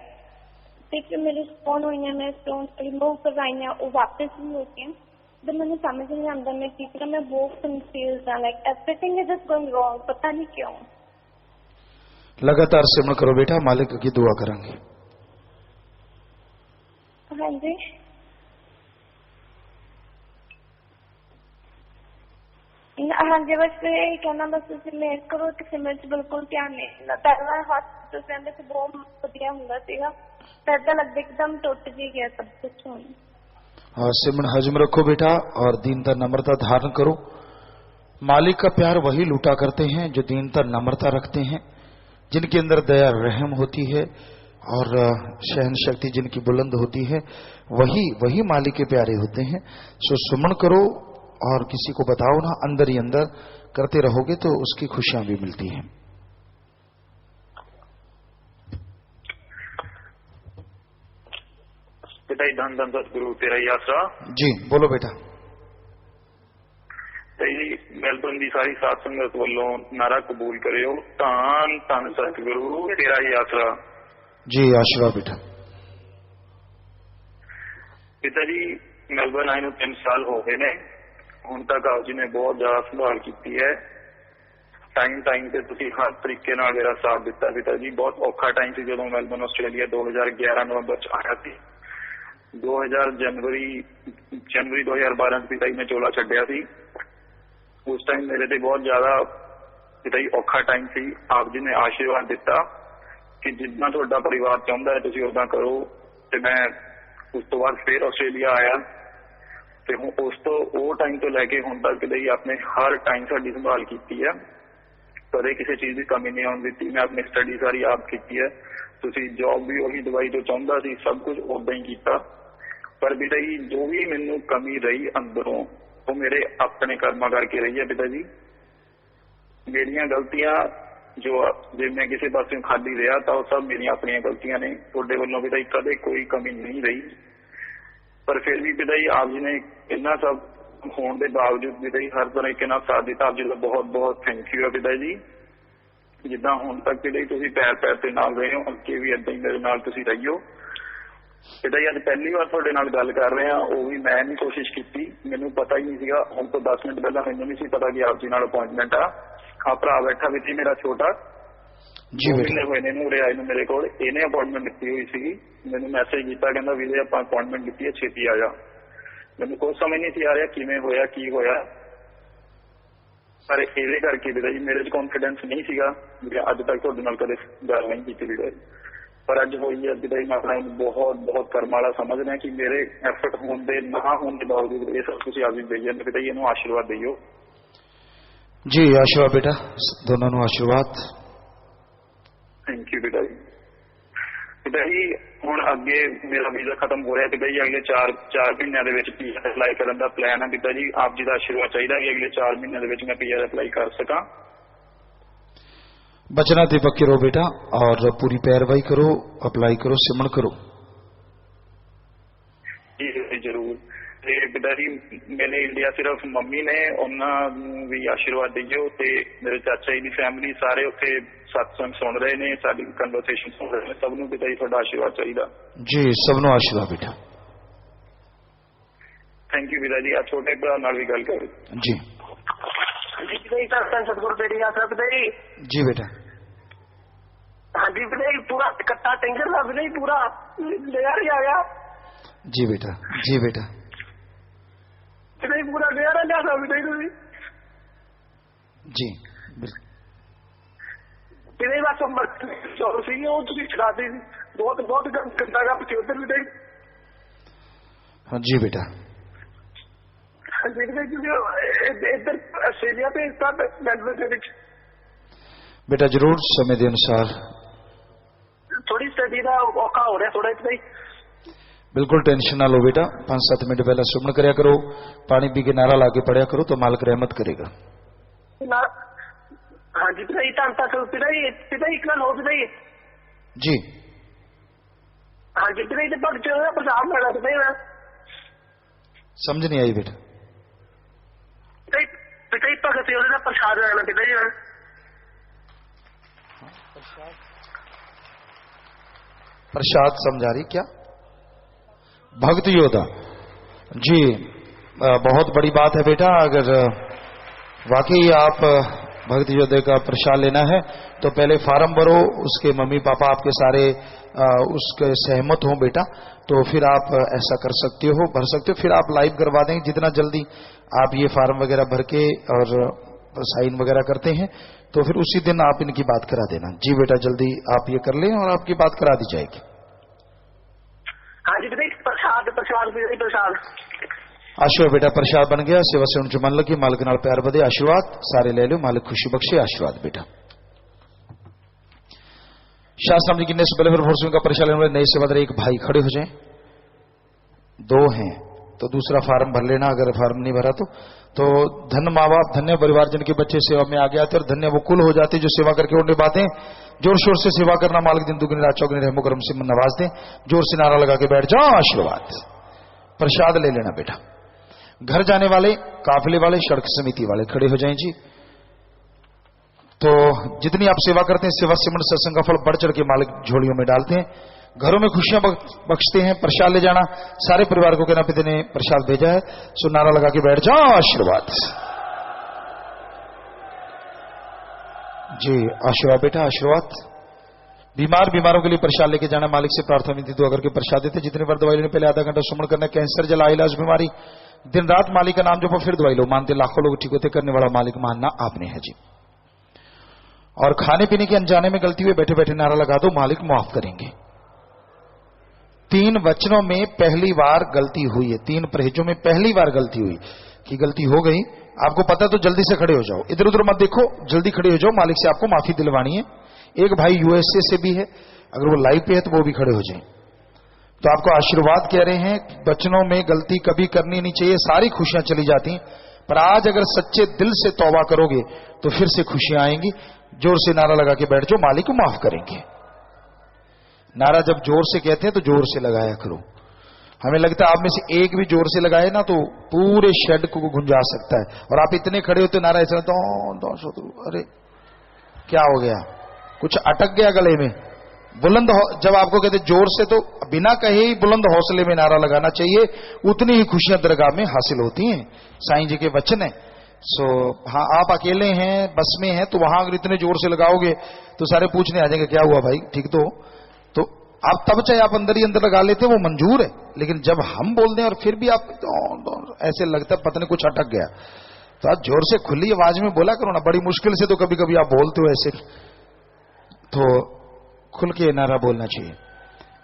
फिर मेरे स्टोन हुई है, मैं स्टोन रिमूव करवाई है, वो वापस भी हो गए। तो मैंने समझ नहीं आता मैं की तरह, मैं बहुत कंफ्यूज हूँ, like everything is just going wrong, पता नहीं क्यों। लगातार सिमरन करो बेटा, मालिक की दुआ करेंगे। हाँ जी, हाँ जी, बस यही कहना, बस ਤੁਸੀਂ ਮੇਰ ਕਰੋ ਤੇ ਸਿਮਰਨ ਚ ਬਿਲਕੁਲ ਧਿਆਨ ਨਹੀਂ ਦਿੰਦਾ। ਪਹਿਲਾਂ ਹਸਪੀਟਲ ਕਹਿੰਦੇ ਸੀ ਬਹੁਤ ਵਧੀਆ ਹੁੰਦਾ ਸੀਗਾ, ਫਿਰ ਤਾਂ ਲੱਗਦਾ ਇੱਕਦਮ ਟੁੱਟ ਜੀ ਗਿਆ ਸਭ ਕੁਝ ਹੁਣ। हाँ, सिमरन हजम रखो बेटा और दीनता नम्रता धारण करो। मालिक का प्यार वही लूटा करते हैं जो दीनता नम्रता रखते हैं, जिनके अंदर दया रहम होती है और सहन शक्ति जिनकी बुलंद होती है, वही मालिक के प्यारे होते हैं। सो सुमन करो और किसी को बताओ ना, अंदर ही अंदर करते रहोगे तो उसकी खुशियां भी मिलती हैं। पिता जी धन धन सतगुरु तेरा ही आसरा। जी बोलो बेटा। जी मेलबर्न की सारी साध संगत वालों नारा कबूल करियो, धन धन सतगुरु तेरा ही आसरा। जी आशीर्वाद बेटा। पिता जी मेलबर्न आए 3 साल हो गए ने, ਹੁਣ तक आप जी ने बहुत ज्यादा संभाल की है। टाइम से तुसी हर तरीके नाल मेरा साथ दिता पिता जी। बहुत औखा टाइम से जो मेलबर्न आस्ट्रेलिया 2011 नवंबर च आया थी। 2000 जनवरी 2012 पिता जी ने चोला छड्डिया सी। उस टाइम मेरे ते बहुत ज्यादा पिता जी औखा टाइम सी। आप जी ने आशीर्वाद दिता कि जितना तुहाडा परिवार चाहुंदा है तुसी उदां करो, ते मैं उस तो बाद फिर आस्ट्रेलिया आया ਤੇ ਉਸ ਤੋਂ ਉਹ ਟਾਈਮ ਤੋਂ ਲੈ ਕੇ ਹੁਣ ਤੱਕ ਲਈ ਆਪਣੇ ਹਰ ਟਾਈਮ ਸਾਡੀ ਸੰਭਾਲ ਕੀਤੀ ਹੈ। ਕਦੇ ਕਿਸੇ ਚੀਜ਼ ਦੀ ਕਮੀ ਨਹੀਂ ਆਉਣ ਦਿੱਤੀ। ਮੈਂ ਆਪਣੀ ਸਟੱਡੀ ਸਾਰੀ ਆਪ ਕੀਤੀ ਹੈ। ਤੁਸੀਂ ਜੌਬ ਵੀ ਉਹੀ ਦਵਾਈ ਤੋਂ ਚਾਹੁੰਦਾ ਸੀ, ਸਭ ਕੁਝ ਉਦਾਂ ਹੀ ਕੀਤਾ। ਪਰ ਪਿਤਾ ਜੀ ਜੋ ਵੀ ਮੈਨੂੰ ਕਮੀ ਰਹੀ ਅੰਦਰੋਂ, ਉਹ ਮੇਰੇ ਆਪਣੇ ਕਰਮਾਂ ਕਰਕੇ ਰਹੀ ਹੈ ਪਿਤਾ ਜੀ। ਮੇਰੀਆਂ ਗਲਤੀਆਂ ਜੋ ਜੇ ਮੈਂ ਕਿਸੇ ਪਾਸੇ ਖਾਲੀ ਰਿਹਾ ਤਾਂ ਉਹ ਸਭ ਮੇਰੀਆਂ ਆਪਣੀਆਂ ਗਲਤੀਆਂ ਨੇ। ਤੁਹਾਡੇ ਵੱਲੋਂ ਪਿਤਾ ਜੀ ਕਦੇ ਕੋਈ ਕਮੀ ਨਹੀਂ ਰਹੀ। पर फिर भी पिता जी आप जी ने इतना सब होने के बावजूद पिता जी हर तरीके साथ दिता। आप जी का बहुत बहुत थैंक यू है पिता जी। जिदा हुण तक पिता जी तुसीं पैर पैर ते नाल रहे हो, अगे भी इदां ही मेरे नाल तुसीं रहियो। पिता जी अज पहली बार तुहाडे नाल गल कर रहे हैं, वो भी मैं नहीं कोशिश की, मैनूं पता ही नहीं सीगा। हुण तो 10 मिनट पहला मैनूं नहीं सी पता कि आप जी नाल अपॉइंटमेंट आ भरा बैठा भी सी मेरा छोटा जी हुए ने उरे आए मेरे को, इन्हें अपॉइंटमेंट दी हुई सी। मैंने मैसेज किया, कहना वीरे आप अपॉइंटमेंट दी है, छेती आ जा। मैंने कुछ समझ नहीं सी आ रहा किवें होया की होया, पर इहदे करके पिता जी मेरे कॉन्फिडेंस नहीं सीगा। अज तक तुहाडे नाल कदे गल नहीं की पिता जी, पर अज होई है पिता जी। मैं अपना बहुत बहुत कर्म वाला समझना कि मेरे एफर्ट होने दे ना होने के बावजूद ये सब कुछ आप दई जाते पिता जी। इन्हूं आशीर्वाद दियो जी। आशीर्वाद बेटा, दोनों नूं आशीर्वाद। थैंक यू पिता जी। पिता जी हुण अगे मेरा वीजा खत्म हो रहा है पिता जी। अगले 4 महीनों के पीआर अप्लाई करने का प्लान है पिता जी। आप जी का आशीर्वाद चाहिए कि अगले 4 महीनों के मैं पीआर अप्लाई कर सका। बचना ते पक्के रहो बेटा और पूरी पैरवाई करो, अप्लाई करो, सिमरन करो। जी जरूर। पिता जी मेरे इंडिया सिर्फ मम्मी ने, उन्होंने भी आशीर्वाद दियो। ते मेरे चाचा जी की फैमिली सारे उत्थे सत्संग सुन रहे ने, साडी कन्वर्सेशन सुन रहे ने। सबनों पिता जी तुहाडा आशीर्वाद चाहिए जी। सबनों आशीर्वाद बेटा। थैंक यू पिता जी। आ छोटे भरा नाल भी गल करो जी। जी पिताजी, धन सतगुरु तेरी आसरा पिताजी। जी बेटा। हाँ जी पिताजी, पूरा कट्टा टेंशन था पिताजी, पूरा लेयर ही आ गया। जी बेटा, जी बेटा। पिताजी पूरा लेयर आ गया पिताजी। जी पिताजी बस छुड़ाती थी, बहुत बहुत गंदा का पिछोतर पिताजी। हाँ जी बेटा। इधर ऑस्ट्रेलिया पे बेटा जरूर समय के अनुसार थोड़ी स्टडी का औखा हो रहा है थोड़ा पिताजी। बिल्कुल टेंशन ना लो बेटा, 5-7 मिनट पहले सुमन करया करो, पानी पी के नारा लाके पढ़या करो तो मालिक रहमत करेगा। हाँ जी पिताजी, पिताजी इतना लो पिताजी। जी हाँ जी पिताजी, भगत प्रसाद लगा पिताजी। समझ नहीं आई बेटा। पिताजी भगत प्रसाद लेना पिताजी। प्रसाद समझा रही क्या? भक्त योद्धा जी, बहुत बड़ी बात है बेटा। अगर वाकई आप भक्त योद्धे का प्रसाद लेना है तो पहले फार्म भरो, उसके मम्मी पापा आपके सारे उसके सहमत हो बेटा, तो फिर आप ऐसा कर सकते हो, भर सकते हो। फिर आप लाइव करवा देंगे जितना जल्दी आप ये फार्म वगैरह भर के और साइन वगैरह करते हैं तो फिर उसी दिन आप इनकी बात करा देना। जी बेटा, जल्दी आप ये कर लें और आपकी बात करा दी जाएगी। हाँ जी बेटा, प्रसाद आशीर्वाद बेटा, प्रसाद बन गया। सेवा से उनसे मन लगी, मालिक नाल प्यार बदे। आशीर्वाद सारे ले लो, मालिक खुशी बख्शे। आशीर्वाद बेटा। शास्त्र जी किन्ने से पहले फिर का प्रसाद लेने वाले नए सेवादार एक भाई खड़े हो जाए, 2 हैं तो दूसरा फार्म भर लेना, अगर फार्म नहीं भरा तो धन्य माँ बाप, धन्य परिवार जिनके बच्चे सेवा में आगे आते और धन्य वो कुल हो जाते जो सेवा करके उन्हें बातें जोर शोर से सेवा करना। मालिक दिन दुगनी रात चौगनी रहमो करम से नवाज दें। जोर से नारा लगा के बैठ जाओ। आशीर्वाद प्रसाद ले लेना बेटा। घर जाने वाले, काफिले वाले, सड़क समिति वाले खड़े हो जाएं जी। तो जितनी आप सेवा करते हैं, सेवा सिमरन सत्संग का फल बढ़ चढ़ के मालिक झोलियों में डालते हैं, घरों में खुशियां बख्शते हैं। प्रसाद ले जाना, सारे परिवार को कहना पिता ने प्रसाद भेजा है, सो नारा लगा के बैठ जाओ। आशीर्वाद जी, आशीर्वाद बेटा, आशीर्वाद। बीमारों के लिए प्रसाद लेके जाना, मालिक से प्रार्थना विनती दुआ करके प्रसाद देते। जितने बार दवाई लेने पहले आधा घंटा सुमन करना। कैंसर जला इलाज बीमारी, दिन रात मालिक का नाम जपो फिर दवाई लो। मानते लाखों लोग ठीक होते, करने वाला मालिक मानना आपने है जी। और खाने पीने के अनजाने में गलती हुई, बैठे बैठे नारा लगा दो, मालिक माफ करेंगे। 3 वचनों में पहली बार गलती हुई है, 3 परहेजों में पहली बार गलती हुई कि गलती हो गई, आपको पता तो जल्दी से खड़े हो जाओ, इधर उधर मत देखो, जल्दी खड़े हो जाओ, मालिक से आपको माफी दिलवानी है। एक भाई यूएसए से भी है, अगर वो लाइव पे है तो वो भी खड़े हो जाए। तो आपको आशीर्वाद कह रहे हैं, वचनों में गलती कभी करनी नहीं चाहिए, सारी खुशियां चली जाती, पर आज अगर सच्चे दिल से तौबा करोगे तो फिर से खुशियां आएंगी। जोर से नारा लगा के बैठ जाओ, मालिक को माफ करेंगे। नारा जब जोर से कहते हैं तो जोर से लगाया करो। हमें लगता है आप में से एक भी जोर से लगाए ना तो पूरे शेड को गुंजा सकता है, और आप इतने खड़े होते नारा ऐसा तो अरे क्या हो गया, कुछ अटक गया गले में। बुलंद जब आपको कहते जोर से, तो बिना कहे ही बुलंद हौसले में नारा लगाना चाहिए, उतनी ही खुशियां दरगाह में हासिल होती हैं। साईं जी के वचन है। सो हाँ, आप अकेले हैं, बस में हैं, तो वहां अगर इतने जोर से लगाओगे तो सारे पूछने आ जाएंगे क्या हुआ भाई, ठीक तो आप तब चाहे आप अंदर ही अंदर लगा लेते, वो मंजूर है। लेकिन जब हम बोल दें और फिर भी आप ऐसे लगता है पता नहीं कुछ अटक गया, तो आप जोर से खुली आवाज में बोला करो ना। बड़ी मुश्किल से तो कभी कभी आप बोलते हो ऐसे, तो खुल के नारा बोलना चाहिए।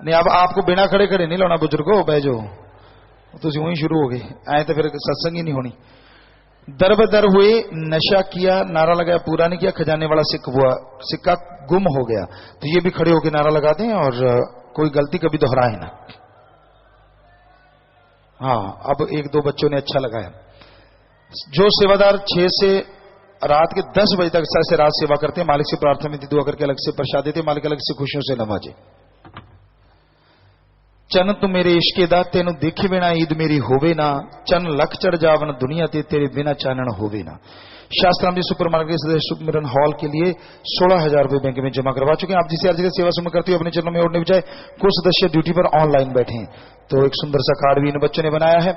नहीं, अब आपको बिना खड़े खड़े नहीं लाना, बुजुर्गो बैजो, तो यूं ही शुरू हो गई आए तो फिर सत्संग ही नहीं होनी। दर बदर हुए, नशा किया, नारा लगाया, पूरा नहीं किया, खजाने वाला सिक्का गुम हो गया, तो ये भी खड़े होकर नारा लगा दें और कोई गलती कभी दोहराए ना। हाँ, अब 1-2 बच्चों ने अच्छा लगाया। जो सेवादार 6 से रात के 10 बजे तक से रात सेवा करते हैं, मालिक से प्रार्थना में दुआ करके अलग से प्रसाद देते, मालिक अलग से खुशियों से नवाजे। चन तू मेरे इश्के दा, तेनू देखे बिना ईद मेरी होवे ना, चन लख चढ़ जावन दुनिया ते, तेरे बिना चानन होवे ना। शास्त्राम जी सुपर मार्केट सदस्य सुमिरन हॉल के लिए 16,000 रुपए बैंक में जमा करवा चुके हैं। आप जिसे अर्जी की सेवा सुमन करते हो अपने चरणों में ओढ़ने बजाय कुछ सदस्य ड्यूटी पर ऑनलाइन बैठे हैं, तो एक सुंदर सा कार्ड भी इन बच्चों ने बनाया है।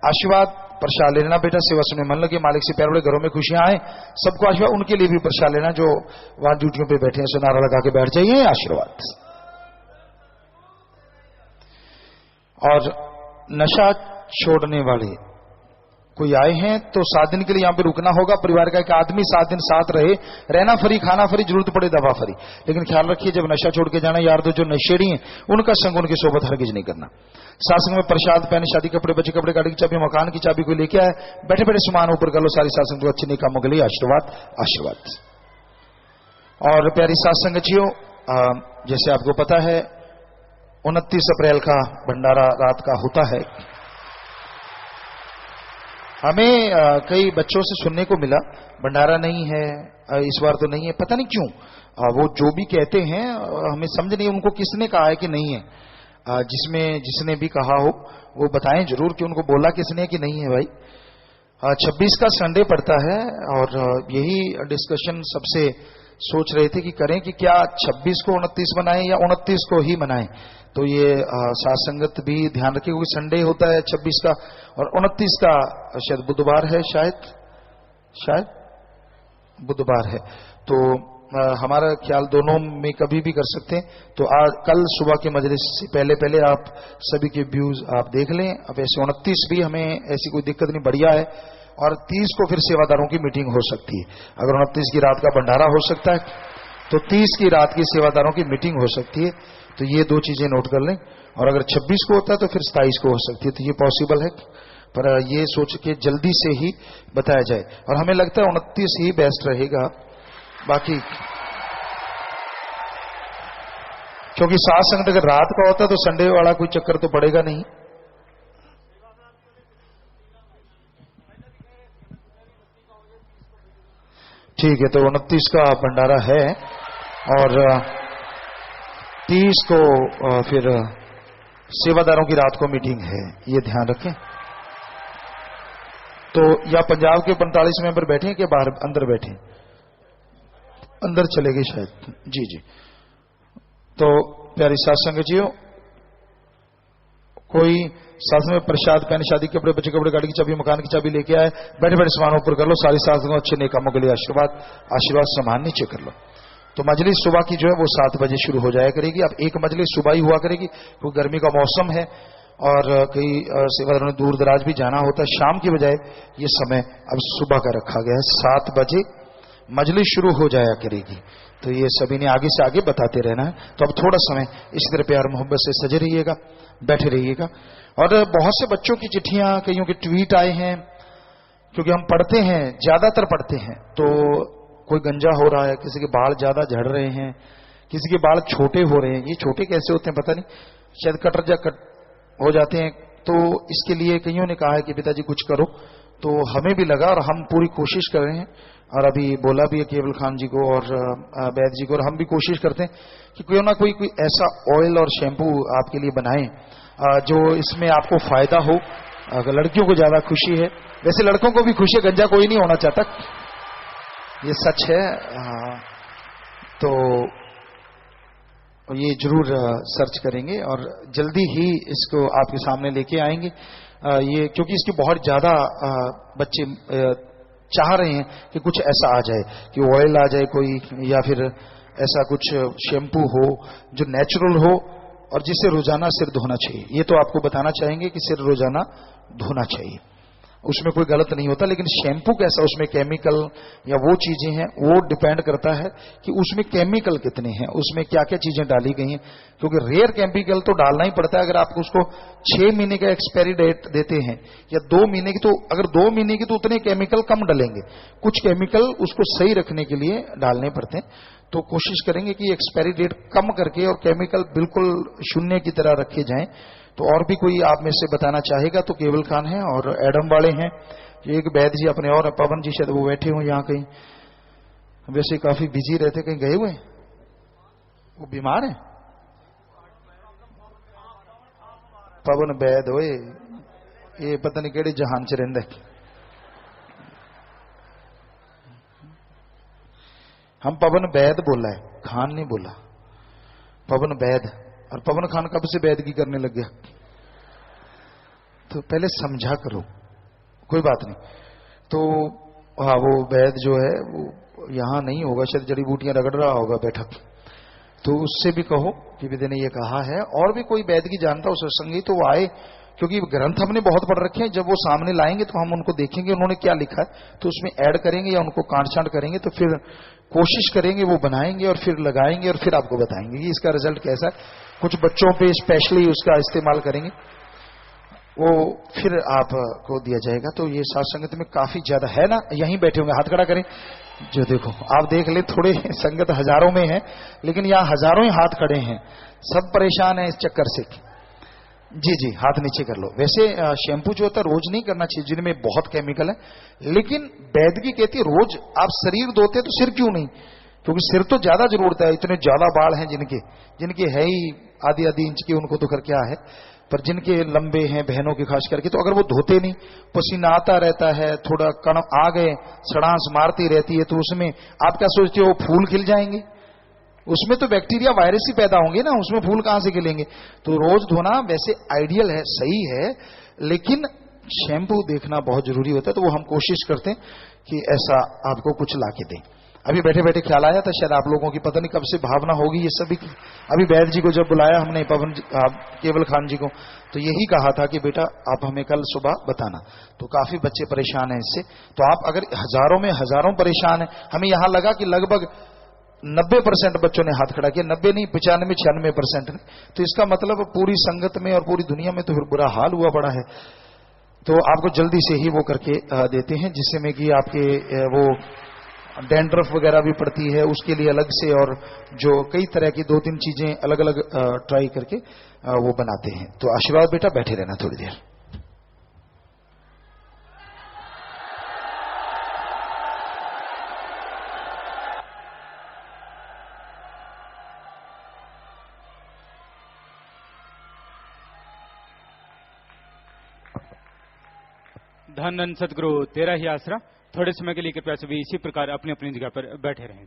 आशीर्वाद प्रसाद लेना बेटा, सेवा सुनने मन लगे, मालिक से प्यार बड़े, घरों में खुशियां आए, सबको आशीर्वाद। उनके लिए भी प्रसाद लेना जो वहां ड्यूटियों पे बैठे हैं, सो नारा लगा के बैठ जाइए, आशीर्वाद। और नशा छोड़ने वाले कोई आए हैं तो 7 दिन के लिए यहां पे रुकना होगा। परिवार का एक आदमी 7 दिन साथ रहे, रहना फ्री, खाना फ्री, जरूरत पड़े दवा फ्री। लेकिन ख्याल रखिए जब नशा छोड़ के जाना, यार तो जो नशेड़ी हैं उनका संग, उनकी सोबत हरगिज नहीं करना। सासंग में प्रसाद, पहने, शादी कपड़े, बच्चे कपड़े, गाड़ी की चाबी, मकान की चाबी कोई लेके आए, बैठे बैठे सामान ऊपर कर लो, सारी सासंग तो अच्छे नहीं कामों के लिए आशीर्वाद, आशीर्वाद। और प्यारी सासंग जियो, जैसे आपको पता है 29 अप्रैल का भंडारा रात का होता है। हमें कई बच्चों से सुनने को मिला भंडारा नहीं है इस बार, तो नहीं है, पता नहीं क्यों। वो जो भी कहते हैं हमें समझ नहीं उनको किसने कहा है कि नहीं है। जिसने भी कहा हो वो बताएं जरूर कि उनको बोला किसने कि नहीं है भाई। 26 का संडे पड़ता है और यही डिस्कशन सबसे सोच रहे थे कि करें कि क्या 26 को 29 मनाएं या 29 को ही मनाएं। तो ये साथ संगत भी ध्यान रखिए क्योंकि संडे होता है 26 का और 29 का शायद बुधवार है, शायद बुधवार है। तो हमारा ख्याल दोनों में कभी भी कर सकते हैं। तो आज कल सुबह के मजलिस से पहले आप सभी के व्यूज आप देख लें। अब ऐसे 29 भी हमें ऐसी कोई दिक्कत नहीं, बढ़िया है। और 30 को फिर सेवादारों की मीटिंग हो सकती है। अगर 29 की रात का भंडारा हो सकता है तो 30 की रात की सेवादारों की मीटिंग हो सकती है। तो ये 2 चीजें नोट कर लें। और अगर 26 को होता है तो फिर 27 को हो सकती है। तो ये पॉसिबल है, पर ये सोच के जल्दी से ही बताया जाए। और हमें लगता है 29 ही बेस्ट रहेगा, बाकी क्योंकि साथ संगत अगर रात का होता है तो संडे वाला कोई चक्कर तो पड़ेगा नहीं। ठीक है, तो 29 का भंडारा है और 30 को फिर सेवादारों की रात को मीटिंग है, ये ध्यान रखें। तो या पंजाब के 45 मेंबर बैठे हैं कि बाहर अंदर बैठे? अंदर चले गए शायद। जी जी। तो प्यारी सत्संग जियो, कोई साथ में प्रसाद, पहने, शादी के कपड़े, बच्चे कपड़े, गाड़ी की चाबी, मकान की चाबी लेके आए, बैठे बैठे सामान ऊपर कर लो, सारी साथियों अच्छे नेक कामों के लिए आशीर्वाद सामान नीचे कर लो। तो मजलिस सुबह की जो है वो 7 बजे शुरू हो जाया करेगी। अब एक मजलिस सुबह ही हुआ करेगी क्योंकि गर्मी का मौसम है और कई सेवादारों ने दूर दराज भी जाना होता है। शाम की बजाय ये समय अब सुबह का रखा गया है, 7 बजे मजलिस शुरू हो जाया करेगी। तो ये सभी ने आगे से आगे बताते रहना है। तो अब थोड़ा समय इसी तरह प्यार मोहब्बत से सजे रहिएगा, बैठे रहिएगा। और बहुत से बच्चों की चिट्ठियां, कईयों के ट्वीट आए हैं, क्योंकि हम पढ़ते हैं, ज्यादातर पढ़ते हैं। तो कोई गंजा हो रहा है, किसी के बाल ज्यादा झड़ रहे हैं, किसी के बाल छोटे हो रहे हैं। ये छोटे कैसे होते हैं पता नहीं, शायद कट हो जाते हैं। तो इसके लिए कईयों ने कहा है कि पिताजी कुछ करो। तो हमें भी लगा और हम पूरी कोशिश कर रहे हैं। और अभी बोला भी है केवल खान जी को और वैद जी को, और हम भी कोशिश करते हैं कि कोई ना कोई ऐसा ऑयल और शैम्पू आपके लिए बनाएं जो इसमें आपको फायदा हो। अगर लड़कियों को ज्यादा खुशी है, वैसे लड़कों को भी खुशी है, गंजा कोई नहीं होना चाहता, ये सच है। तो ये जरूर सर्च करेंगे और जल्दी ही इसको आपके सामने लेके आएंगे। ये क्योंकि इसकी बहुत ज्यादा बच्चे चाह रहे हैं कि कुछ ऐसा आ जाए, कि ऑयल आ जाए कोई, या फिर ऐसा कुछ शैम्पू हो जो नेचुरल हो और जिससे रोजाना सिर धोना चाहिए। ये तो आपको बताना चाहेंगे कि सिर रोजाना धोना चाहिए, उसमें कोई गलत नहीं होता। लेकिन शैम्पू कैसा, उसमें केमिकल या वो चीजें हैं, वो डिपेंड करता है कि उसमें केमिकल कितने हैं, उसमें क्या क्या चीजें डाली गई हैं। क्योंकि रेयर केमिकल तो डालना ही पड़ता है। अगर आप उसको 6 महीने का एक्सपायरी डेट देते हैं या 2 महीने की, तो अगर 2 महीने की तो उतने केमिकल कम डलेंगे, कुछ केमिकल उसको सही रखने के लिए डालने पड़ते हैं। तो कोशिश करेंगे कि एक्सपायरी डेट कम करके और केमिकल बिल्कुल शून्य की तरह रखे जाएं। तो और भी कोई आप में से बताना चाहेगा तो केवल खान है और एडम वाले हैं, एक वैद जी अपने और पवन जी शायद वो बैठे हुए यहाँ कहीं, वैसे काफी बिजी रहते, कहीं गए हुए, वो बीमार है। पवन वैद होए, ये पता नहीं केड़े जहान च रहिंदा। हम पवन वैद बोला है, खान नहीं बोला, पवन वैद। और पवन खान कब से वैदगी करने लग गया? तो पहले समझा करो, कोई बात नहीं। तो हाँ, वो वैद जो है वो यहाँ नहीं होगा, शायद जड़ी बूटियां रगड़ रहा होगा बैठक, तो उससे भी कहो कि विदे ने ये कहा है। और भी कोई वैद की जानता हो सत्संगी तो वो आए, क्योंकि ग्रंथ हमने बहुत पढ़ रखे हैं। जब वो सामने लाएंगे तो हम उनको देखेंगे उन्होंने क्या लिखा है, तो उसमें ऐड करेंगे या उनको काट छांट करेंगे, तो फिर कोशिश करेंगे वो बनाएंगे और फिर लगाएंगे और फिर आपको बताएंगे कि इसका रिजल्ट कैसा है। कुछ बच्चों पे स्पेशली उसका इस्तेमाल करेंगे, वो फिर आपको दिया जाएगा। तो ये साथ संगत में काफी ज्यादा है ना, यहीं बैठे होंगे, हाथ खड़ा करें। जो देखो आप देख ले, थोड़े संगत हजारों में है, लेकिन यहाँ हजारों ही हाथ खड़े हैं, सब परेशान है इस चक्कर से। जी जी, हाथ नीचे कर लो। वैसे शैम्पू जो होता है रोज नहीं करना चाहिए, जिनमें बहुत केमिकल है, लेकिन वैद्य कहती है रोज आप शरीर धोते तो सिर क्यों नहीं, क्योंकि सिर तो ज्यादा जरूरत है। इतने ज्यादा बाल हैं जिनके है ही आधी इंच के, उनको तो कर क्या है, पर जिनके लंबे हैं बहनों के खास करके, तो अगर वो धोते नहीं, पसीना आता रहता है, थोड़ा कण आ गए, सड़ांस मारती रहती है, तो उसमें आप क्या सोचते हो फूल खिल जाएंगे? उसमें तो बैक्टीरिया वायरस ही पैदा होंगे ना, उसमें फूल कहां से खिलेंगे? तो रोज धोना वैसे आइडियल है, सही है, लेकिन शैम्पू देखना बहुत जरूरी होता है। तो वो हम कोशिश करते हैं कि ऐसा आपको कुछ ला के दें। अभी बैठे बैठे ख्याल आया था, शायद आप लोगों की पता नहीं कब से भावना होगी ये सभी की। अभी वैद्य जी को जब बुलाया हमने, पवन केवल खान जी को, तो यही कहा था कि बेटा आप हमें कल सुबह बताना। तो काफी बच्चे परेशान हैं इससे। तो आप अगर हजारों परेशान हैं, हमें यहां लगा कि लगभग 90% बच्चों ने हाथ खड़ा किया, 90 नहीं 95 96% ने। तो इसका मतलब पूरी संगत में और पूरी दुनिया में तो फिर बुरा हाल हुआ पड़ा है। तो आपको जल्दी से ही वो करके देते हैं, जिससे में कि आपके वो डैंड्रफ वगैरह भी पड़ती है, उसके लिए अलग से, और जो कई तरह की 2-3 चीजें अलग अलग ट्राई करके वो बनाते हैं। तो आशीर्वाद बेटा, बैठे रहना थोड़ी देर। धन धन सदगुरु तेरा ही आसरा। थोड़े समय के लिए कृपया सभी इसी प्रकार अपनी अपनी जगह पर बैठे रहें।